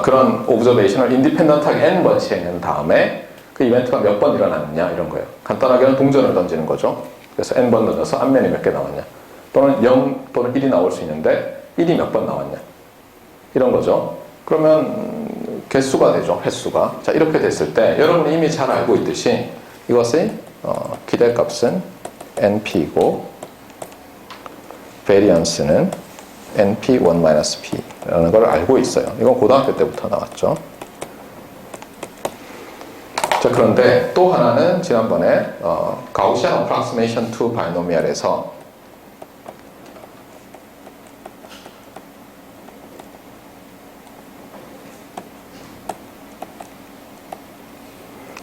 그런 오브저베이션을 인디펜던트하게 N번 시행한 다음에 그 이벤트가 몇 번 일어났느냐 이런 거예요. 간단하게는 동전을 던지는 거죠. 그래서 N번 던져서 앞면이 몇 개 나왔냐, 또는 0 또는 1이 나올 수 있는데 1이 몇 번 나왔냐 이런 거죠. 그러면 개수가 되죠. 횟수가. 자, 이렇게 됐을 때 여러분이 이미 잘 알고 있듯이 이것의 기대값은 NP이고 베리언스는 NP1-P라는 걸 알고 있어요. 이건 고등학교 때부터 나왔죠. 그런데 또 하나는 지난번에 Gaussian approximation to binomial에서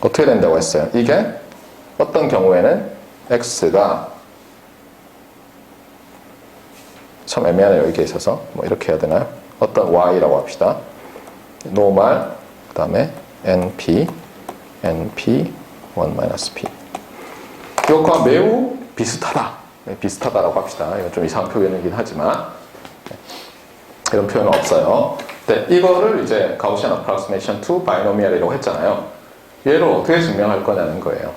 어떻게 된다고 했어요? 이게 어떤 경우에는 x가 참 애매하네요. 이게 있어서 뭐 이렇게 해야 되나요? 어떤 y라고 합시다. normal 그 다음에 np 1 p 이것과 매우 비슷하다. 비슷하다라고 합시다. 이건 좀 이상한 표현이긴 하지만 이런 표현은 없어요. 네, 이거를 이제 Gaussian approximation to binomial이라고 했잖아요. 얘를 어떻게 증명할 거냐는 거예요.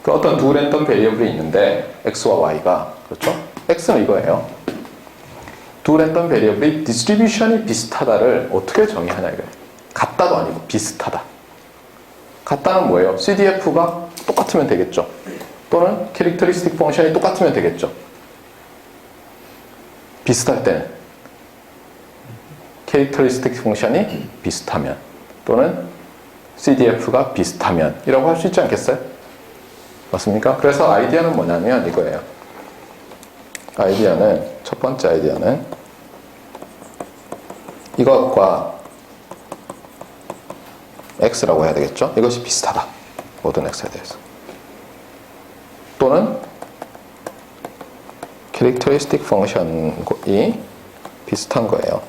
그 어떤 두 랜덤 베리어블이 있는데 x와 y가 그렇죠? x는 이거예요. 두 랜덤 베리어블이 디스트리뷰션이 비슷하다를 어떻게 정의하냐 이거예요. 같다도 아니고 비슷하다. 같다는 뭐예요? CDF가 똑같으면 되겠죠. 또는 캐릭터리스틱 펑션이 똑같으면 되겠죠. 비슷할 때는 캐릭터리스틱 펑션이 비슷하면 또는 CDF가 비슷하면 이라고 할 수 있지 않겠어요? 맞습니까? 그래서 아이디어는 뭐냐면 이거예요. 아이디어는 첫 번째 아이디어는 이것과 x라고 해야 되겠죠? 이것이 비슷하다. 모든 x에 대해서. 또는 캐릭터리스틱 펑션이 비슷한 거예요.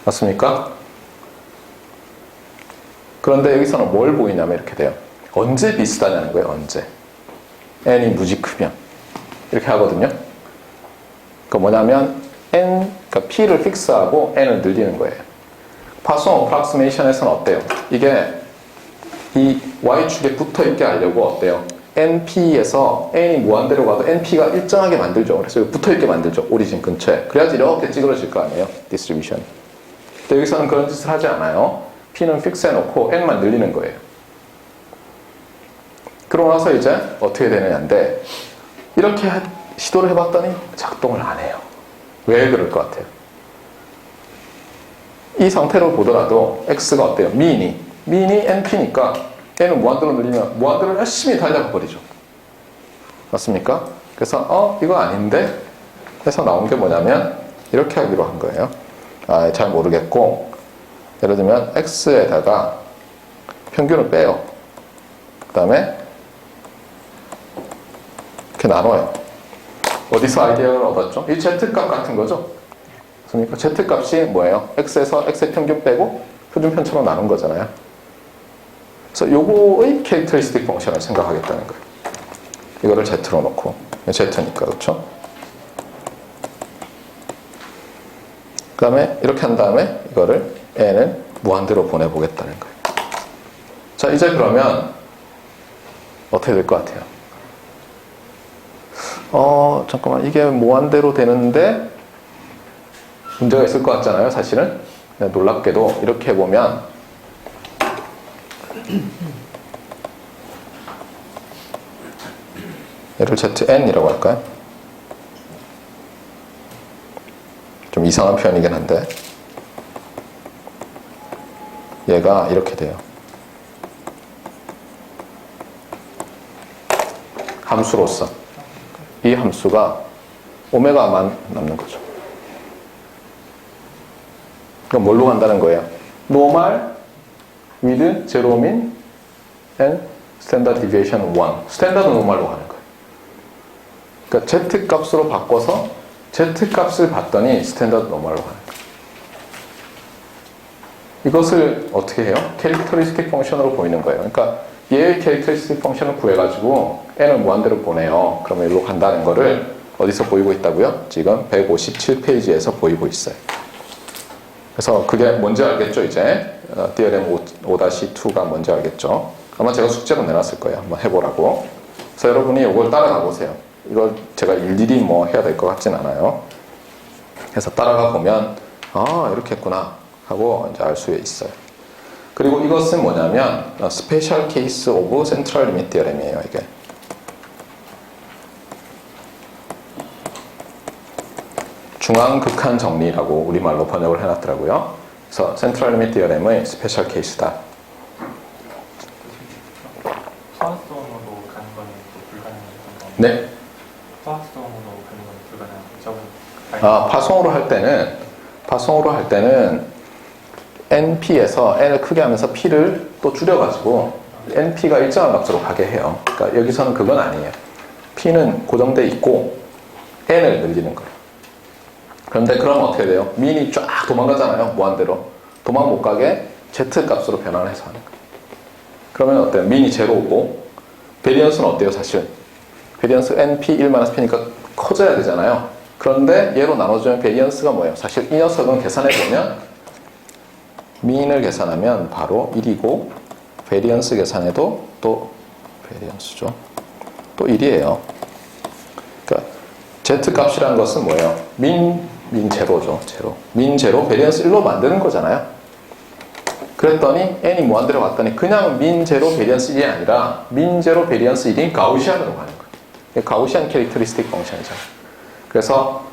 맞습니까? 그런데 여기서는 뭘 보이냐면 이렇게 돼요. 언제 비슷하냐는 거예요. 언제. n이 무지 크면. 이렇게 하거든요. 그러니까 뭐냐면 n, 그러니까 p를 픽스하고 n을 늘리는 거예요. 파송 어프락시메이션에서는 어때요? 이게 이 y축에 붙어있게 하려고 어때요? np에서 n이 무한대로 가도 np가 일정하게 만들죠. 그래서 붙어있게 만들죠. 오리진 근처에. 그래야지 이렇게 찌그러질 거 아니에요? 디스트리뷰션. 근데 여기서는 그런 짓을 하지 않아요. p는 픽스 해놓고 n만 늘리는 거예요. 그러고 나서 이제 어떻게 되느냐인데 이렇게 시도를 해봤더니 작동을 안 해요. 왜 그럴 것 같아요? 이 상태로 보더라도 x가 어때요? 민이 np니까 n은 무한대로 늘리면 무한대로 열심히 달려버리죠. 맞습니까? 그래서 이거 아닌데 해서 나온 게 뭐냐면 이렇게 하기로 한 거예요. 잘 모르겠고 예를 들면 x에다가 평균을 빼요. 그 다음에 이렇게 나눠요. 어디서 아이디어를 얻었죠? 이 z값 같은 거죠. 그러니까 z값이 뭐예요? x에서 x의 평균 빼고 표준편처럼 나눈 거잖아요. 그래서 요거의 캐릭터리스틱 펑션을 생각하겠다는 거예요. 이거를 z로 놓고 z니까 그렇죠? 그 다음에 이렇게 한 다음에 이거를 n을 무한대로 보내보겠다는 거예요. 자, 이제 그러면 어떻게 될 것 같아요? 잠깐만, 이게 무한대로 되는데 문제가 있을 것 같잖아요, 사실은. 놀랍게도 이렇게 해보면 얘를 zn이라고 할까요? 좀 이상한 표현이긴 한데 얘가 이렇게 돼요. 함수로서 이 함수가 오메가만 남는 거죠. 그럼 뭘로 간다는 거예요? normal with zero mean and standard deviation 1. 스탠다드 노멀로 가는 거예요. 그러니까 z 값으로 바꿔서 z 값을 봤더니 스탠다드 노멀로 가는 거예요. 이것을 어떻게 해요? 캐릭터리스틱 펑션으로 보이는 거예요. 그러니까 얘의 캐릭터리스틱 펑션을 구해가지고 n을 무한대로 보내요. 그러면 여기로 간다는 거를 어디서 보이고 있다고요? 지금 157페이지에서 보이고 있어요. 그래서 그게 뭔지 알겠죠, 이제? DLM 5-2가 뭔지 알겠죠? 아마 제가 숙제로 내놨을 거예요. 한번 해보라고. 그래서 여러분이 이걸 따라가 보세요. 이걸 제가 일일이 뭐 해야 될 것 같진 않아요. 그래서 따라가 보면, 이렇게 했구나 하고 이제 알 수 있어요. 그리고 이것은 뭐냐면, 스페셜 케이스 오브 센트럴 리미트 디어렘이에요, 이게. 중앙극한 정리라고 우리말로 번역을 해놨더라고요. 그래서 센트럴 리밋 디어렘의 스페셜 케이스다. 파워스톤으로 가는 거는 또 불가능한 건가요? 네. 파워스톤으로 가는 거는 불가능한. 파송으로 할 때는 NP에서 N을 크게 하면서 P를 또 줄여가지고 NP가 일정한 값으로 가게 해요. 그러니까 여기서는 그건 아니에요. P는 고정돼 있고 N을 늘리는 거예요. 그런데 그러면 어떻게 돼요? 민이 쫙 도망가잖아요. 무한대로. 도망 못 가게 Z 값으로 변환해서 하는 거예요. 그러면 어때요? 민이 제로고 베리언스는 어때요? 사실 베리언스 NP 1-P니까 커져야 되잖아요. 그런데 얘로 나눠주면 베리언스가 뭐예요? 사실 이 녀석은 계산해보면 민을 계산하면 바로 1이고 베리언스 계산해도 또 베리언스죠. 또 1이에요. 그러니까 Z 값이라는 것은 뭐예요? 민 제로죠. 제로. 민 제로 베리언스 1로 만드는 거잖아요. 그랬더니 n이 무한대로 갔더니 그냥 민 제로 베리언스 1이 아니라 민 제로 베리언스 1인 가우시안으로 가는 거예요. 가우시안 캐릭터리스틱 펑션이잖아요. 그래서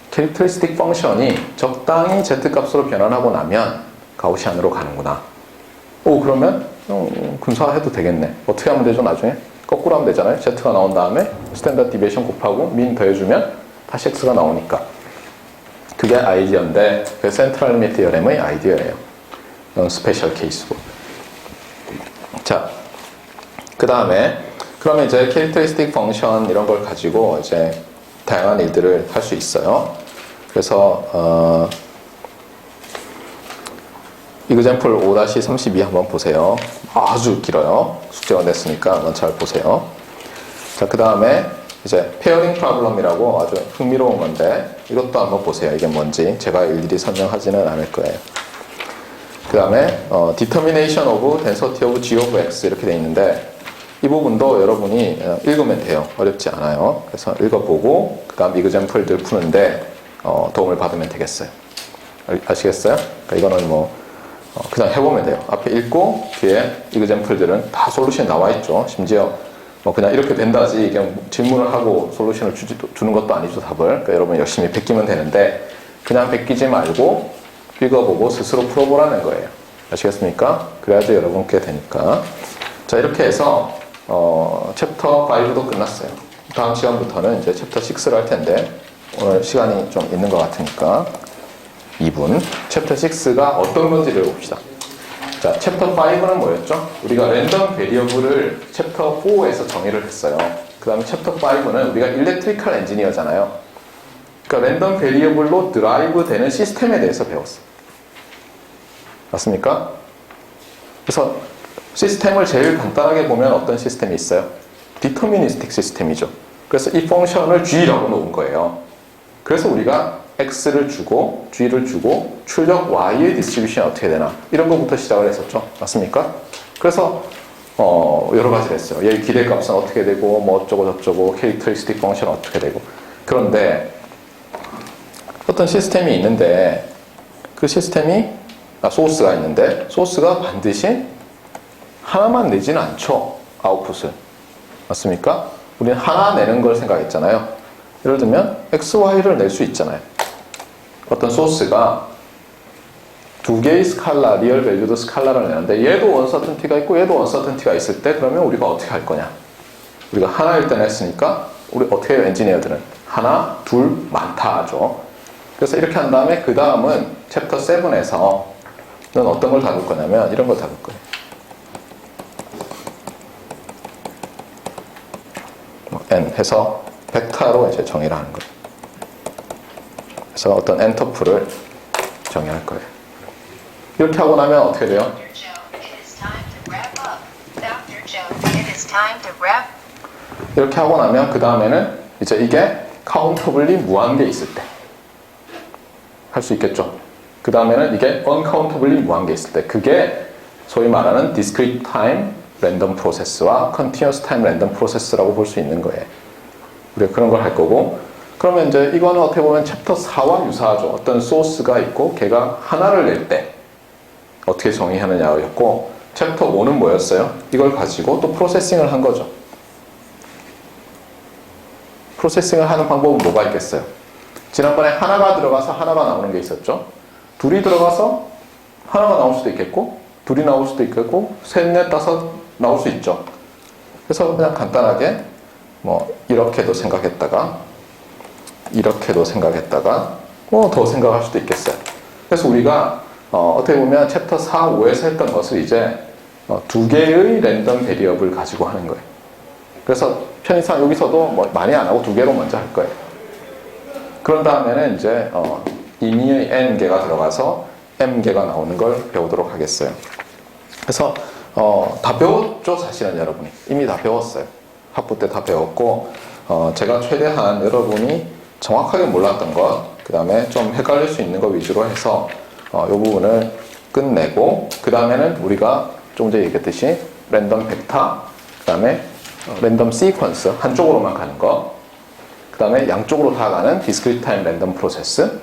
캐릭터리스틱 펑션이 적당히 z-값으로 변환하고 나면 가우시안으로 가는구나. 그러면 분사해도 되겠네. 어떻게 하면 되죠? 나중에 거꾸로 하면 되잖아요. z가 나온 다음에 스탠다드 디비에이션 곱하고 민 더해주면 다시 x가 나오니까. 그게 아이디어인데 그 센트럴 리밋 디어렘의 아이디어예요. 이건 스페셜 케이스고. 자, 그 다음에 그러면 이제 캐릭터리스틱 펑션 이런 걸 가지고 이제 다양한 일들을 할 수 있어요. 그래서 example 5-32 한번 보세요. 아주 길어요. 숙제가 됐으니까 한번 잘 보세요. 자, 그 다음에 이제 페어링 프로블럼이라고 아주 흥미로운 건데 이것도 한번 보세요. 이게 뭔지 제가 일일이 설명하지는 않을 거예요. 그 다음에 determination of density of g of x 이렇게 돼 있는데 이 부분도 여러분이 읽으면 돼요. 어렵지 않아요. 그래서 읽어보고 그 다음 example들 푸는데 도움을 받으면 되겠어요. 아시겠어요? 그러니까 이거는 뭐 그냥 해보면 돼요. 앞에 읽고 뒤에 example들은 다 솔루션이 나와 있죠. 심지어 뭐 그냥 이렇게 된다지 그냥 질문을 하고 솔루션을 주는 것도 아니죠, 답을. 그러니까 여러분 열심히 베끼면 되는데 그냥 베끼지 말고 읽어보고 스스로 풀어보라는 거예요. 아시겠습니까? 그래야지 여러분께 되니까. 자, 이렇게 해서 챕터 5도 끝났어요. 다음 시간부터는 이제 챕터 6를 할 텐데 오늘 시간이 좀 있는 것 같으니까 2분. 챕터 6가 어떤 건지를 봅시다. 자, 챕터 5는 뭐였죠? 우리가 랜덤 베리어블을 챕터 4에서 정의를 했어요. 그 다음에 챕터 5는 우리가 일렉트리컬 엔지니어잖아요. 그러니까 랜덤 베리어블로 드라이브 되는 시스템에 대해서 배웠어요. 맞습니까? 그래서 시스템을 제일 간단하게 보면 어떤 시스템이 있어요? 디터미니스틱 시스템이죠. 그래서 이 펑션을 G라고 놓은 거예요. 그래서 우리가 X를 주고 G를 주고 출력 Y의 디스트리뷰션이 어떻게 되나 이런 것부터 시작을 했었죠. 맞습니까? 그래서 여러 가지를 했어요. 얘 기대값은 어떻게 되고 뭐 어쩌고 저쩌고 캐릭터리스틱 펑션은 어떻게 되고. 그런데 어떤 시스템이 있는데 그 시스템이 소스가 있는데 소스가 반드시 하나만 내지는 않죠. 아웃풋을. 맞습니까? 우리는 하나 내는 걸 생각했잖아요. 예를 들면 X, Y를 낼 수 있잖아요. 어떤 소스가 두 개의 스칼라, 리얼 밸류드 스칼라를 내는데 얘도 언서튼티가 있고 얘도 언서튼티가 있을 때 그러면 우리가 어떻게 할 거냐? 우리가 하나일 때 냈으니까 우리 어떻게 해요? 엔지니어들은 하나, 둘, 많다 하죠. 그래서 이렇게 한 다음에 그 다음은 챕터 7에서는 어떤 걸 다룰 거냐면 이런 걸 다룰 거예요. N 해서 벡터로 이제 정의를 하는 거예요. 그래서 어떤 엔터프를 정의할 거예요. 이렇게 하고 나면 어떻게 돼요? 이렇게 하고 나면 그 다음에는 이제 이게 카운터블리 무한계 있을 때 할 수 있겠죠. 그 다음에는 이게 uncountably 무한계 있을 때 그게 소위 말하는 discrete time random process와 continuous time random process라고 볼 수 있는 거예요. 우리가 그런 걸 할 거고 그러면 이제 이거는 어떻게 보면 챕터 4와 유사하죠. 어떤 소스가 있고 걔가 하나를 낼 때 어떻게 정의하느냐였고 챕터 5는 뭐였어요? 이걸 가지고 또 프로세싱을 한 거죠. 프로세싱을 하는 방법은 뭐가 있겠어요? 지난번에 하나가 들어가서 하나가 나오는 게 있었죠. 둘이 들어가서 하나가 나올 수도 있겠고, 둘이 나올 수도 있겠고, 셋, 넷, 다섯 나올 수 있죠. 그래서 그냥 간단하게 뭐 이렇게도 생각했다가 이렇게도 생각했다가 더 생각할 수도 있겠어요. 그래서 우리가 어떻게 보면 챕터 4, 5에서 했던 것을 이제 두 개의 랜덤 베리어블 가지고 하는 거예요. 그래서 편의상 여기서도 뭐 많이 안 하고 두 개로 먼저 할 거예요. 그런 다음에는 이제 임의의 n개가 들어가서 m개가 나오는 걸 배우도록 하겠어요. 그래서 다 배웠죠, 사실은 여러분이. 이미 다 배웠어요. 학부 때 다 배웠고, 제가 최대한 여러분이 정확하게 몰랐던 것, 그 다음에 좀 헷갈릴 수 있는 것 위주로 해서 이 부분을 끝내고, 그 다음에는 우리가 조금 전에 얘기했듯이 랜덤 벡터, 그 다음에 랜덤 시퀀스, 한쪽으로만 가는 거, 그 다음에 양쪽으로 다 가는 디스크리트 타임 랜덤 프로세스,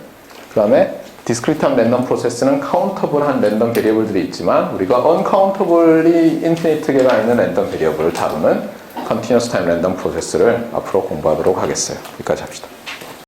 그 다음에 디스크리트 타임 랜덤 프로세스는 카운터블한 랜덤 베리어블들이 있지만 우리가 언카운터블이 인피니트 개가 있는 랜덤 베리어블을 다루는 컨티뉴어스 타임 랜덤 프로세스를 앞으로 공부하도록 하겠어요. 여기까지 합시다.